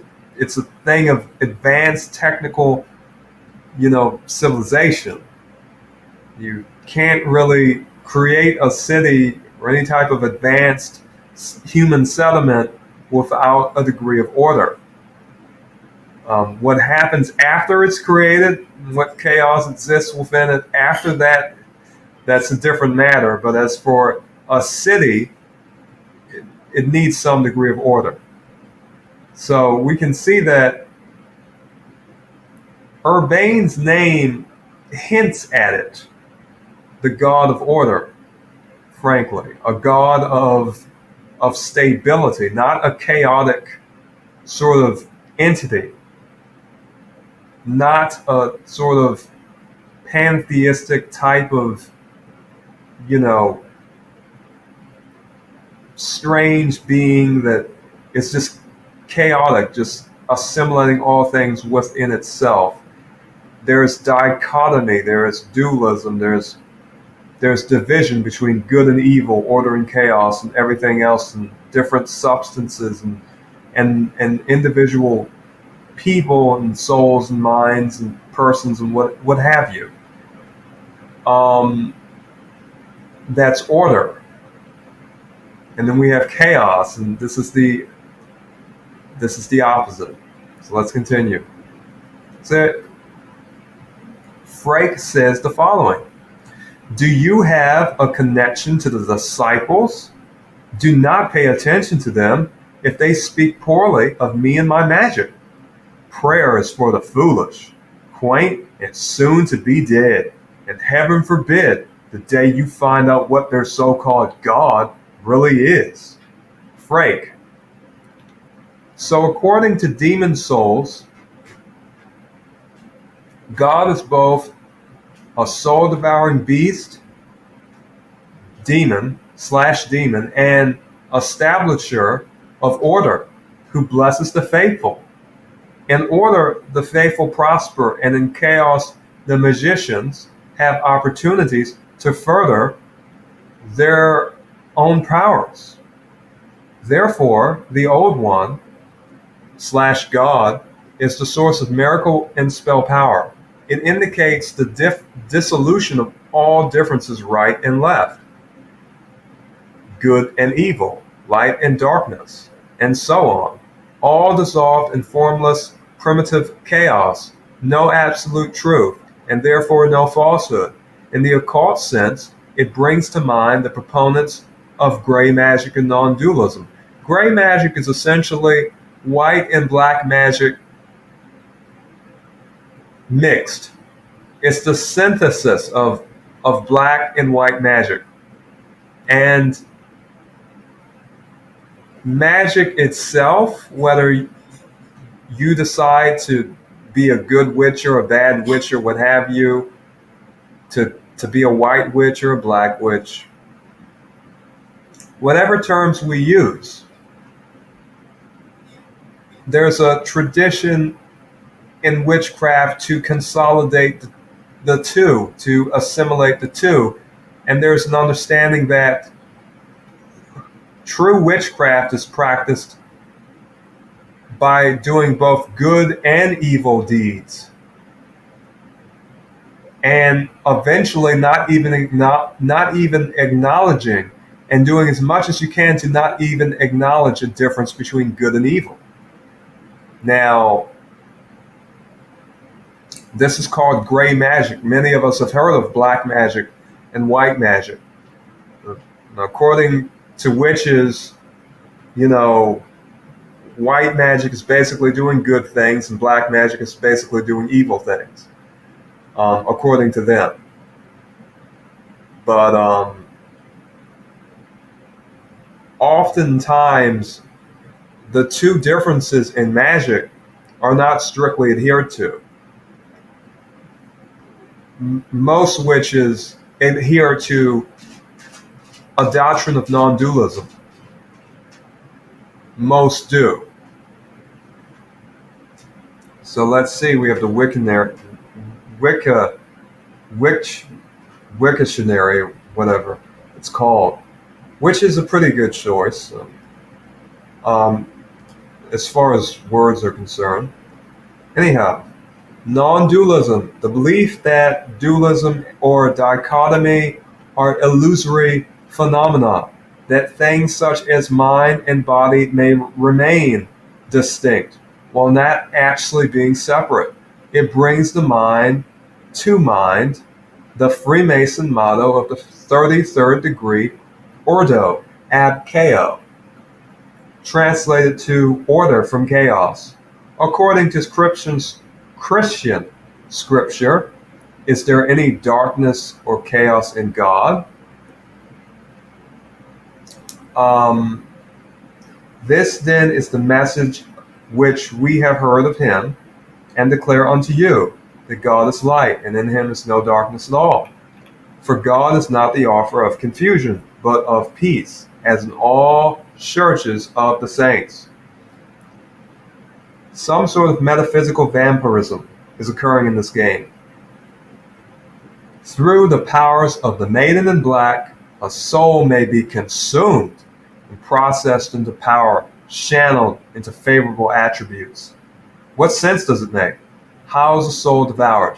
S1: a thing of advanced technical, civilization. You can't really create a city or any type of advanced human settlement without a degree of order. What happens after it's created, what chaos exists within it after that, that's a different matter. But as for a city, it needs some degree of order. So we can see that Urbane's name hints at it, the god of order, frankly, a god of stability, not a chaotic sort of entity, not a sort of pantheistic type of, strange being that is just chaotic, just assimilating all things within itself. there's dichotomy, there's dualism, there's division between good and evil, order and chaos, and everything else, and different substances and individual people and souls and minds and persons and what have you. That's order. And then we have chaos, and this is the opposite. So let's continue. So Freke says the following: do you have a connection to the disciples? Do not pay attention to them if they speak poorly of me and my magic. Prayer is for the foolish, quaint and soon to be dead, and heaven forbid the day you find out what their so-called God really is. Freke. So according to demon souls, God is both a soul-devouring beast, demon, and establisher of order, who blesses the faithful. In order, the faithful prosper, and in chaos, the magicians have opportunities to further their own powers. Therefore, the Old One, /God, is the source of miracle and spell power. It indicates the dissolution of all differences, right and left, good and evil, light and darkness, and so on, all dissolved in formless, primitive chaos, no absolute truth, and therefore no falsehood. In the occult sense, it brings to mind the proponents of gray magic and non-dualism. Gray magic is essentially white and black magic mixed. It's the synthesis of black and white magic. And magic itself, whether you decide to be a good witch or a bad witch or what have you, to be a white witch or a black witch, whatever terms we use, there's a tradition in witchcraft to consolidate the two, to assimilate the two. And there's an understanding that true witchcraft is practiced by doing both good and evil deeds, and eventually not even acknowledging, and doing as much as you can to not even acknowledge a difference between good and evil. Now, this is called gray magic. Many of us have heard of black magic and white magic. According to witches, white magic is basically doing good things, and black magic is basically doing evil things, according to them. But oftentimes, the two differences in magic are not strictly adhered to. Most witches adhere to a doctrine of non-dualism. Most do. So let's see, we have the Wiktionary, whatever it's called, which is a pretty good choice as far as words are concerned. Anyhow, non-dualism, the belief that dualism or dichotomy are illusory phenomena, that things such as mind and body may remain distinct while not actually being separate. It brings the mind to mind the Freemason motto of the 33rd degree, Ordo ab Chao, translated to order from chaos. According to Christian scripture, is there any darkness or chaos in God? This then is the message which we have heard of him, and declare unto you, that God is light, and in him is no darkness at all. For God is not the author of confusion, but of peace, as in all churches of the saints. Some sort of metaphysical vampirism is occurring in this game. Through the powers of the maiden in black, a soul may be consumed and processed into power, channeled into favorable attributes. What sense does it make? How is a soul devoured?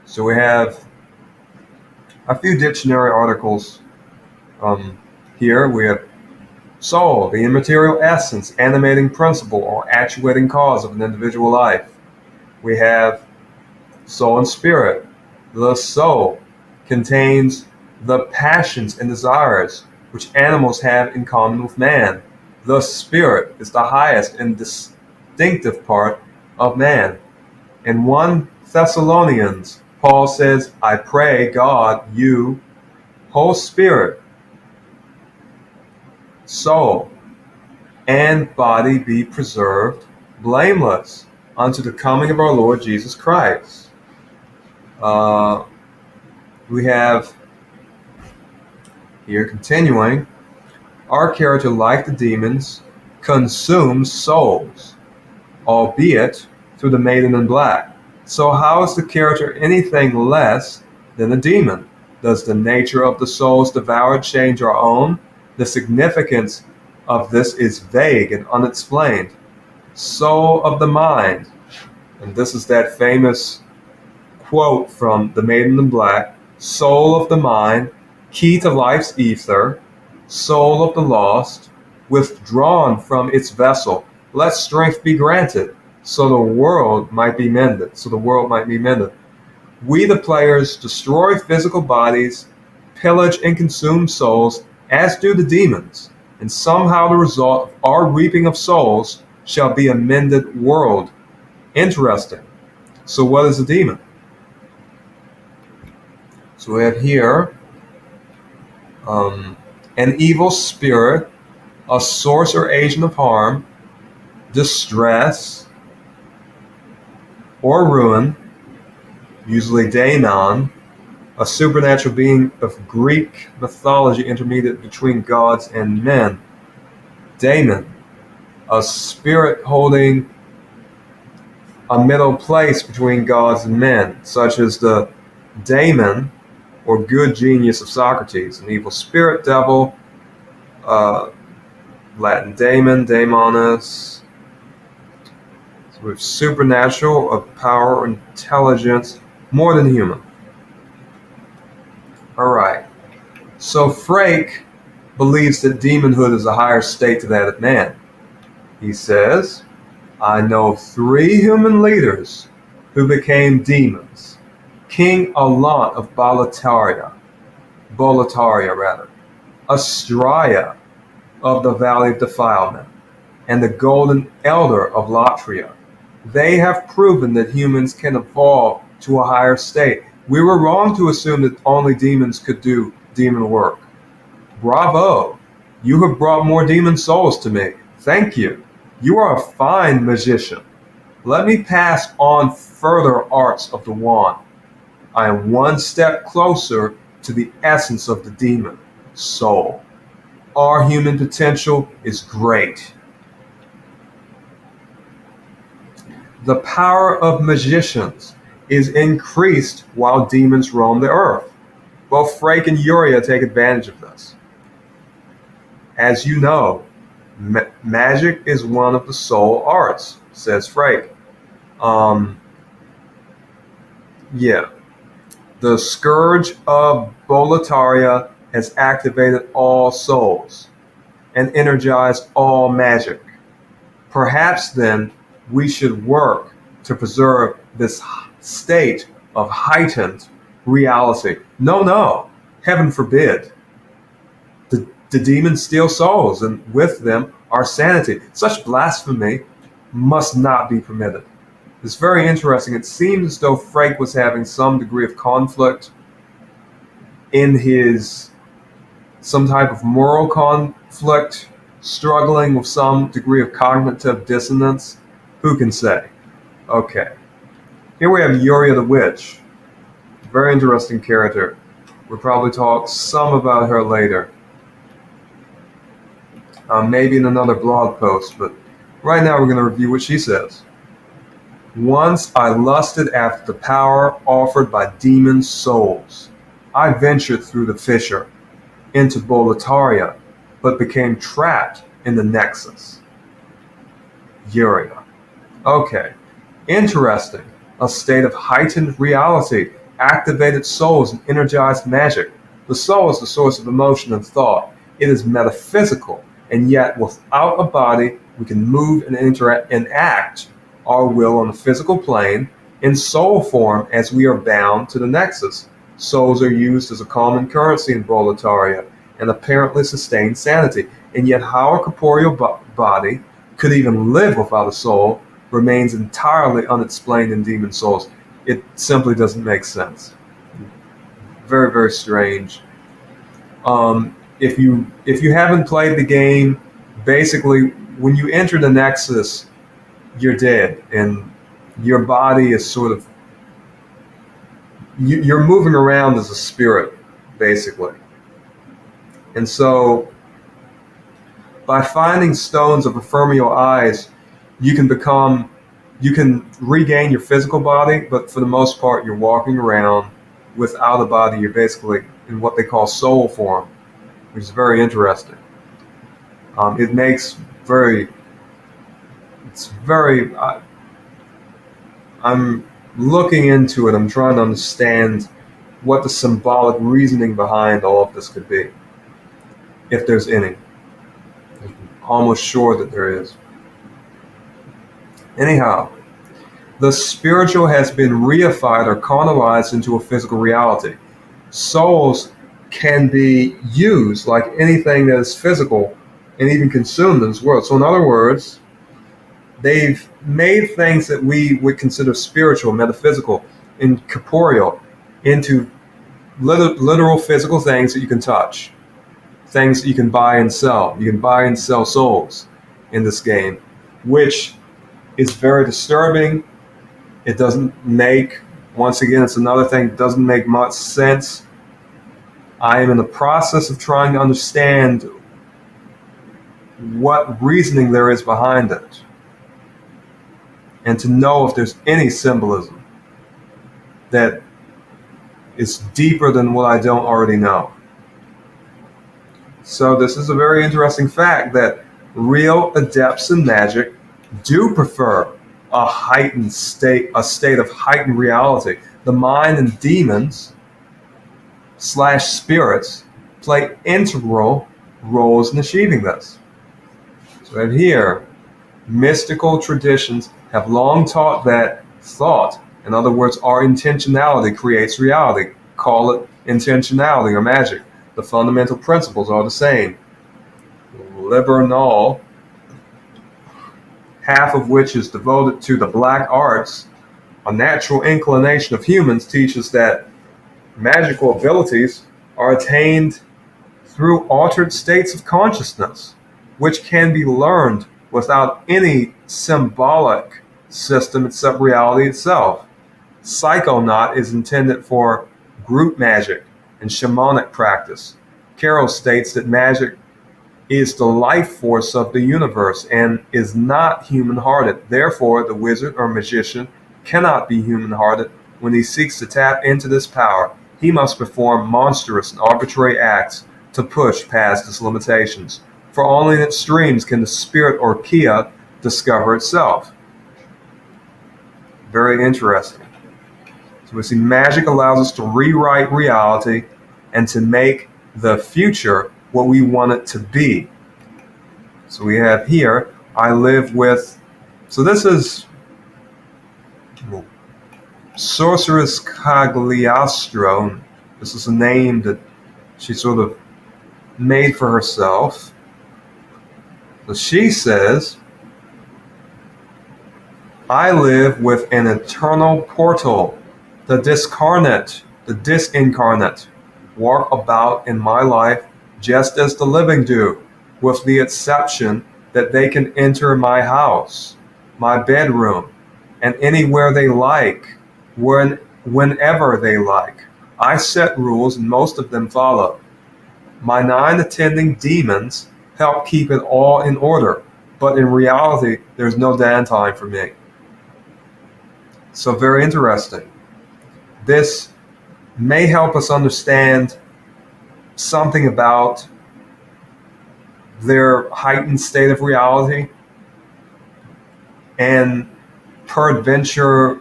S1: So we have a few dictionary articles here. We have soul, the immaterial essence, animating principle, or actuating cause of an individual life. We have soul and spirit. The soul contains the passions and desires which animals have in common with man. The spirit is the highest and distinctive part of man. In 1 Thessalonians, Paul says, I pray God, you, whole spirit, soul, and body be preserved blameless unto the coming of our Lord Jesus Christ. We have here continuing, our character, like the demons, consumes souls, albeit through the maiden in black. So how is the character anything less than a demon? Does the nature of the souls devoured change our own? The significance of this is vague and unexplained. Soul of the mind, and this is that famous quote from The Maiden in Black, soul of the mind, key to life's ether, soul of the lost, withdrawn from its vessel, let strength be granted, so the world might be mended. We, the players, destroy physical bodies, pillage and consume souls, as do the demons, and somehow the result of our reaping of souls shall be a mended world. Interesting. So what is a demon? So we have here an evil spirit, a source or agent of harm, distress, or ruin, usually daemon, a supernatural being of Greek mythology intermediate between gods and men. Daemon, a spirit holding a middle place between gods and men, such as the daemon or good genius of Socrates, an evil spirit, devil, Latin daemon, daemonus. So we have supernatural, of power or intelligence, more than human. All right. So Freke believes that demonhood is a higher state to that of man. He says, I know 3 human leaders who became demons. King Alant of Boletaria, Astraea of the Valley of Defilement, and the Golden Elder of Latria. They have proven that humans can evolve to a higher state. We were wrong to assume that only demons could do demon work. Bravo! You have brought more demon souls to me. Thank you. You are a fine magician. Let me pass on further arts of the wand. I am one step closer to the essence of the demon, soul. Our human potential is great. The power of magicians is increased while demons roam the earth. Both Freke and Uriah take advantage of this. As you know, magic is one of the soul arts, says Freke. The scourge of Boletaria has activated all souls and energized all magic. Perhaps then we should work to preserve this state of heightened reality. No, heaven forbid. The demons steal souls, and with them our sanity. Such blasphemy must not be permitted. It's very interesting. It seems as though Freke was having some degree of conflict in his, some type of moral conflict, struggling with some degree of cognitive dissonance. Who can say? Okay. Here we have Uriah the Witch. Very interesting character. We'll probably talk some about her later. Maybe in another blog post, but right now we're going to review what she says. Once I lusted after the power offered by demon souls. I ventured through the fissure into Boletaria, but became trapped in the nexus. Uria. Okay. Interesting. A state of heightened reality, activated souls, and energized magic. The soul is the source of emotion and thought. It is metaphysical, and yet without a body, we can move and interact and act our will on the physical plane in soul form as we are bound to the nexus. Souls are used as a common currency in Boletaria and apparently sustain sanity. And yet how a corporeal body could even live without a soul remains entirely unexplained in demon souls. It simply doesn't make sense. Very, very strange. If you haven't played the game, basically when you enter the Nexus, you're dead, and your body is sort of you're moving around as a spirit, basically. And so, by finding stones of ephemeral eyes, you can regain your physical body, but for the most part, you're walking around without a body. You're basically in what they call soul form, which is very interesting. It makes I'm looking into it. I'm trying to understand what the symbolic reasoning behind all of this could be, if there's any. I'm almost sure that there is. Anyhow, the spiritual has been reified or carnalized into a physical reality. Souls can be used like anything that is physical and even consumed in this world. So in other words, they've made things that we would consider spiritual, metaphysical, and corporeal into literal physical things that you can touch, things that you can buy and sell. You can buy and sell souls in this game, which is very disturbing. It doesn't make, once again, it's another thing, it doesn't make much sense. I am in the process of trying to understand what reasoning there is behind it, and to know if there's any symbolism that is deeper than what I don't already know. So this is a very interesting fact that real adepts in magic do prefer a heightened state, a state of heightened reality. The mind and demons / spirits play integral roles in achieving this. So right here, mystical traditions have long taught that thought, in other words, our intentionality creates reality. Call it intentionality or magic. The fundamental principles are the same. Liber null, half of which is devoted to the black arts, a natural inclination of humans, teaches that magical abilities are attained through altered states of consciousness, which can be learned without any symbolic system except reality itself. Psychonaut is intended for group magic and shamanic practice. Carroll states that magic is the life force of the universe and is not human-hearted. Therefore, the wizard or magician cannot be human-hearted when he seeks to tap into this power. He must perform monstrous and arbitrary acts to push past its limitations. For only in its streams can the spirit or Kia discover itself. Very interesting. So we see magic allows us to rewrite reality and to make the future what we want it to be. So we have here, I live with, so this is Sorceress Cagliostro. This is a name that she sort of made for herself. So she says, I live with an eternal portal. The disincarnate, walk about in my life just as the living do, with the exception that they can enter my house, my bedroom, and anywhere they like, whenever they like. I set rules and most of them follow. My 9 attending demons help keep it all in order, but in reality, there's no downtime for me. So very interesting. This may help us understand something about their heightened state of reality, and peradventure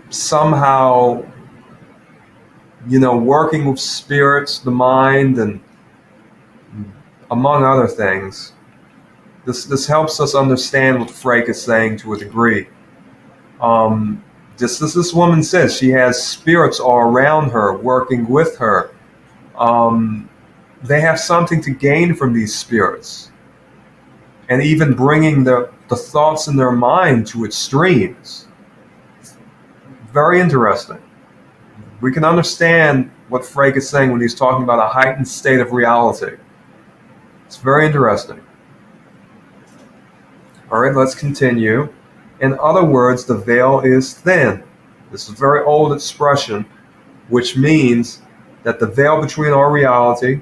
S1: somehow, working with spirits, the mind, and among other things. This helps us understand what Freke is saying to a degree. Just as this woman says, she has spirits all around her, working with her. They have something to gain from these spirits, and even bringing the thoughts in their mind to extremes. Very interesting. We can understand what Freke is saying when he's talking about a heightened state of reality. It's very interesting. All right, let's continue. In other words, the veil is thin. This is a very old expression, which means that the veil between our reality,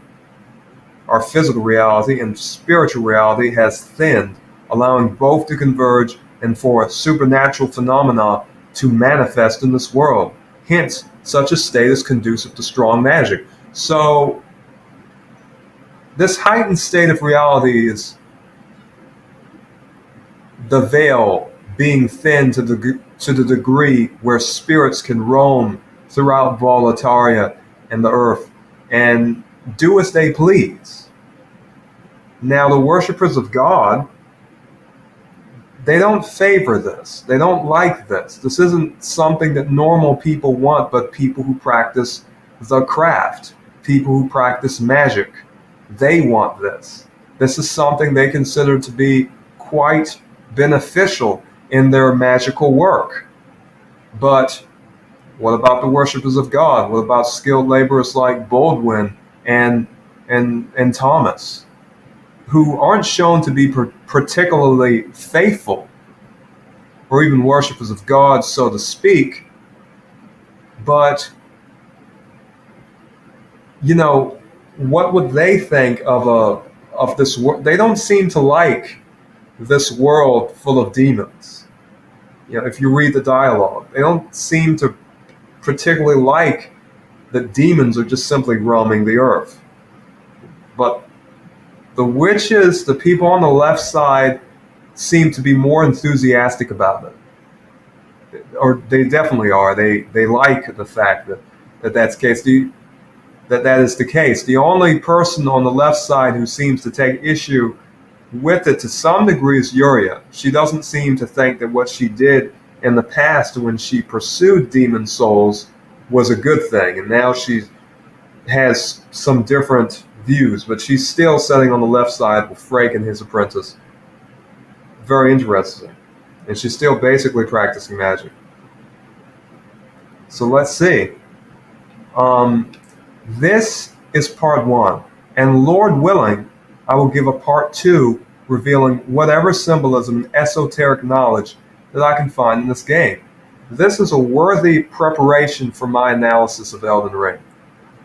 S1: our physical reality, and spiritual reality has thinned, allowing both to converge and for supernatural phenomena to manifest in this world. Hence, such a state is conducive to strong magic. So, this heightened state of reality is the veil being thin to the degree where spirits can roam throughout Volataria and the earth and do as they please. Now, the worshippers of God, they don't favor this. They don't like this. This isn't something that normal people want, but people who practice the craft, people who practice magic, they want this. This is something they consider to be quite beneficial in their magical work. But what about the worshippers of God? What about skilled laborers like Baldwin and Thomas, who aren't shown to be particularly faithful or even worshippers of God, so to speak? But what would they think of this world? They don't seem to like this world full of demons. If you read the dialogue, they don't seem to particularly like that demons are just simply roaming the earth. But the witches, the people on the left side, seem to be more enthusiastic about it. Or they definitely are. They like the fact that's the case. That is the case. The only person on the left side who seems to take issue with it to some degree is Uriah. She doesn't seem to think that what she did in the past when she pursued demon souls was a good thing, and now she has some different views, but she's still sitting on the left side with Freke and his apprentice. Very interesting. And she's still basically practicing magic. So let's see. This is part 1, and Lord willing, I will give a part 2 revealing whatever symbolism and esoteric knowledge that I can find in this game. This is a worthy preparation for my analysis of Elden Ring.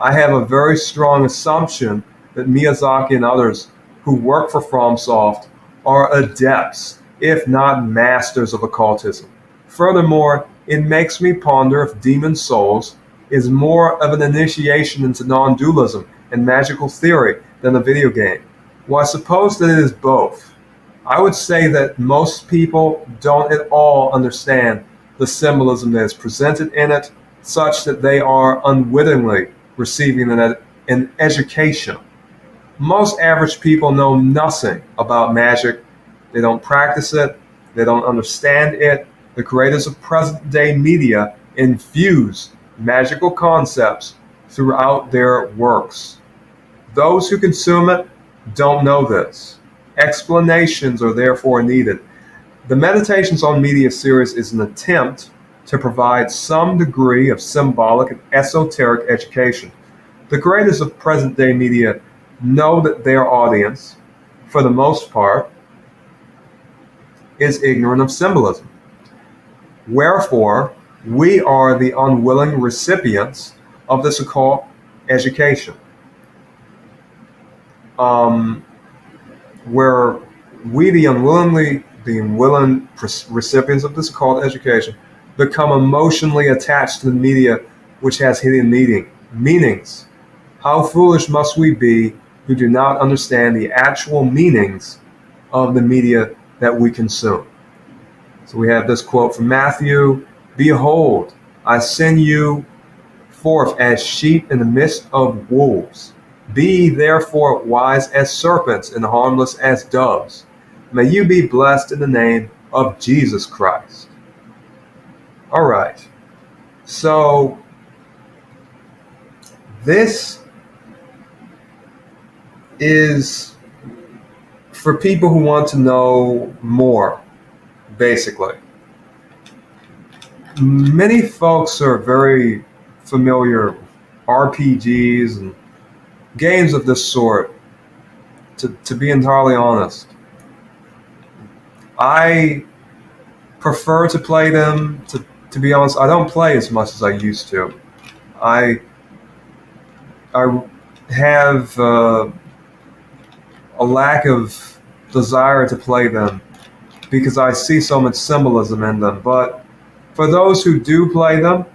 S1: I have a very strong assumption that Miyazaki and others who work for FromSoft are adepts, if not masters of occultism. Furthermore, it makes me ponder if Demon Souls is more of an initiation into non-dualism and magical theory than a video game. Well, I suppose that it is both. I would say that most people don't at all understand the symbolism that is presented in it, such that they are unwittingly receiving an education. Most average people know nothing about magic. They don't practice it. They don't understand it. The creators of present-day media infuse magical concepts throughout their works. Those who consume it don't know this. Explanations are therefore needed. The Meditations on Media series is an attempt to provide some degree of symbolic and esoteric education. The creators of present-day media know that their audience, for the most part, is ignorant of symbolism. Wherefore, we are the unwilling recipients of this occult education. Where we, the being willing recipients of this occult education, become emotionally attached to the media which has hidden meanings. How foolish must we be who do not understand the actual meanings of the media that we consume? So we have this quote from Matthew: "Behold, I send you forth as sheep in the midst of wolves. Be therefore wise as serpents and harmless as doves. May you be blessed in the name of Jesus Christ." All right. So this is for people who want to know more, basically. Many folks are very familiar with RPGs and games of this sort. To be entirely honest, I prefer to play them. To be honest, I don't play as much as I used to. I have a lack of desire to play them because I see so much symbolism in them. But for those who do play them,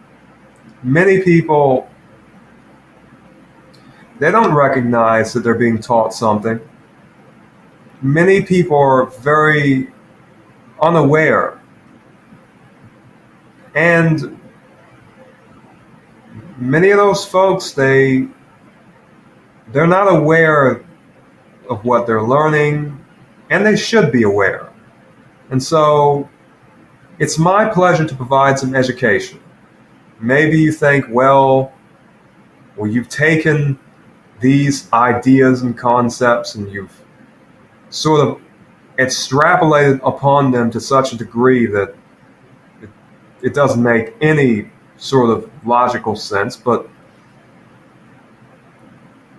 S1: many people, they don't recognize that they're being taught something. Many people are very unaware, and many of those folks, they're not aware of what they're learning, and they should be aware. And so it's my pleasure to provide some education. Maybe you think, well, you've taken these ideas and concepts and you've sort of extrapolated upon them to such a degree that it doesn't make any sort of logical sense. But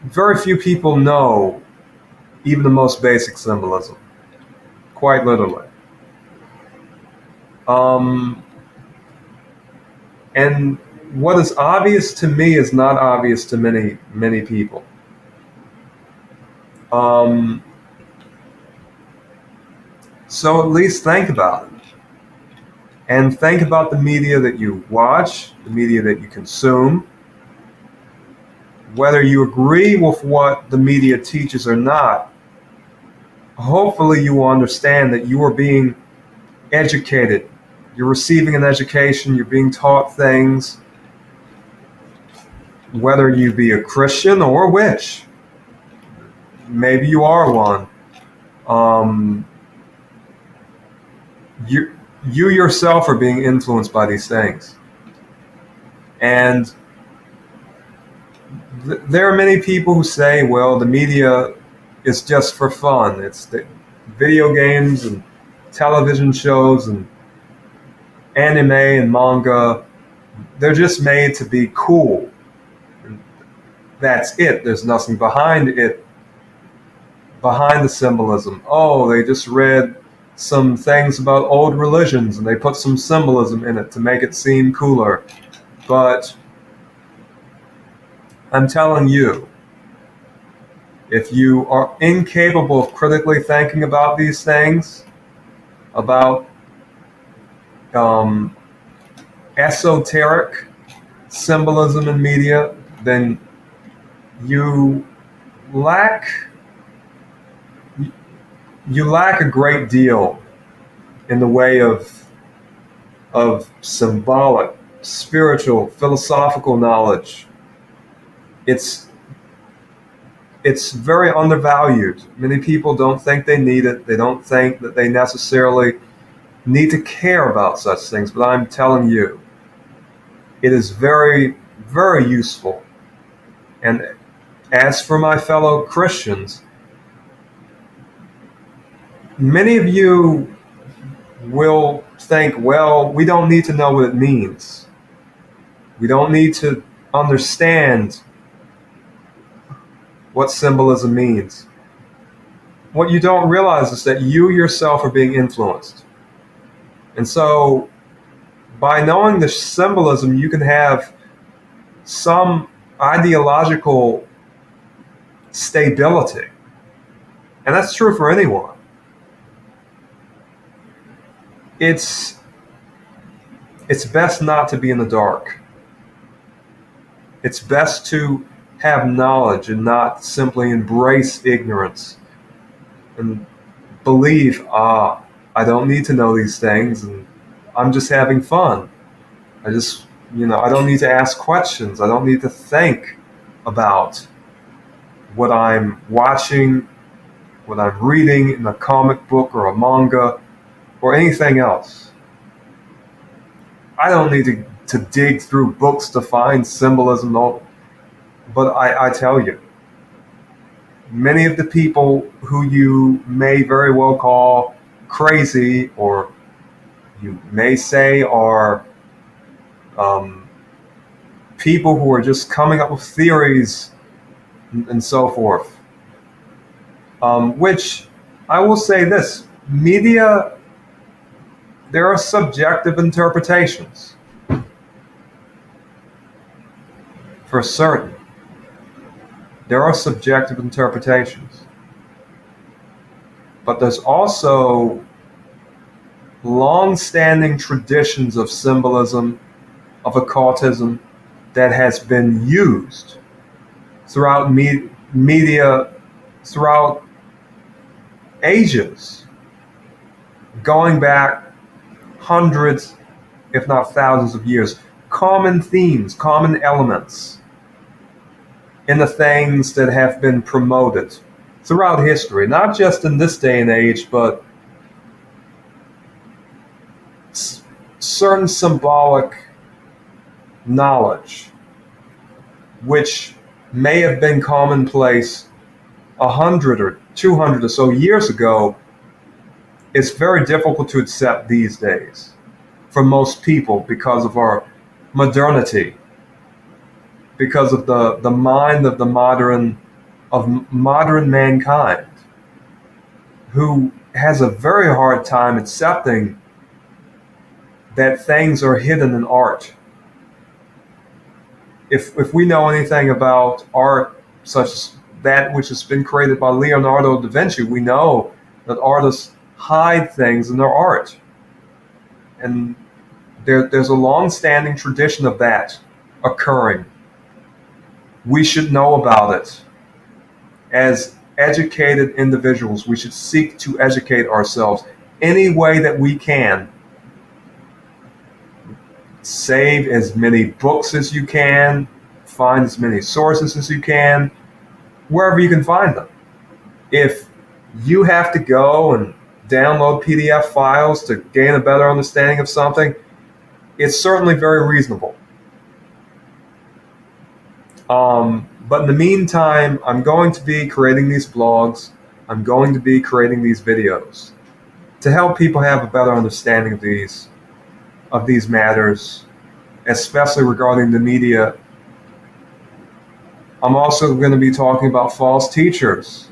S1: very few people know even the most basic symbolism, quite literally. And what is obvious to me is not obvious to many people. So at least think about it. And think about the media that you watch, the media that you consume. Whether you agree with what the media teaches or not, hopefully you will understand that you are being educated. You're receiving an education, you're being taught things, whether you be a Christian or a witch. Maybe you are one. You yourself are being influenced by these things. And there are many people who say, well, the media is just for fun. It's the video games and television shows and anime and manga. They're just made to be cool. And that's it. There's nothing behind it, behind the symbolism. Oh, they just read some things about old religions and they put some symbolism in it to make it seem cooler. But I'm telling you, if you are incapable of critically thinking about these things, about esoteric symbolism in media, then you lack a great deal in the way of symbolic, spiritual, philosophical knowledge. It's very undervalued. Many people don't think they need it. They don't think that they necessarily need to care about such things. But I'm telling you, it is very, very useful. And as for my fellow Christians, many of you will think, well, we don't need to know what it means. We don't need to understand what symbolism means. What you don't realize is that you yourself are being influenced. And so by knowing the symbolism, you can have some ideological stability. And that's true for anyone. it's best not to be in the dark. It's best to have knowledge and not simply embrace ignorance and believe, I don't need to know these things and I'm just having fun. I don't need to ask questions. I don't need to think about what I'm watching, what I'm reading in a comic book or a manga or anything else. I don't need to dig through books to find symbolism. But I tell you, many of the people who you may very well call crazy, or you may say are people who are just coming up with theories and so forth, which I will say this, media, there are subjective interpretations, for certain. There are subjective interpretations. But there's also long-standing traditions of symbolism, of occultism, that has been used throughout media, throughout ages, going back hundreds, if not thousands of years. Common themes, common elements in the things that have been promoted throughout history, not just in this day and age, but certain symbolic knowledge, which may have been commonplace 100 or 200 or so years ago, is very difficult to accept these days for most people because of our modernity, because of the mind of modern mankind, who has a very hard time accepting that things are hidden in art. If we know anything about art, such as that which has been created by Leonardo da Vinci, we know that artists hide things in their art. And there's a long-standing tradition of that occurring. We should know about it. As educated individuals, we should seek to educate ourselves any way that we can. Save as many books as you can, find as many sources as you can, wherever you can find them. If you have to go and download PDF files to gain a better understanding of something, it's certainly very reasonable. But in the meantime, I'm going to be creating these blogs. I'm going to be creating these videos to help people have a better understanding of these matters, especially regarding the media. I'm also going to be talking about false teachers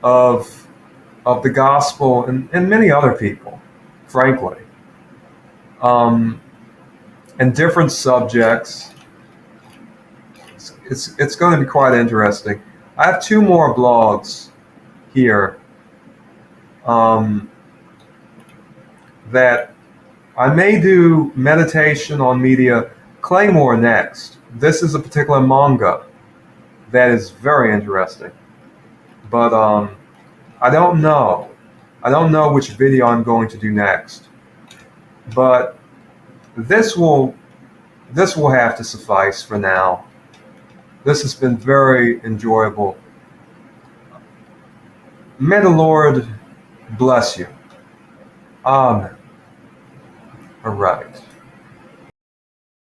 S1: of the gospel and many other people, frankly, and different subjects. It's going to be quite interesting. I have 2 more blogs here that I may do meditation on media Claymore next. This is a particular manga that is very interesting. But I don't know. I don't know which video I'm going to do next. But this will have to suffice for now. This has been very enjoyable. May the Lord bless you. Amen. All right.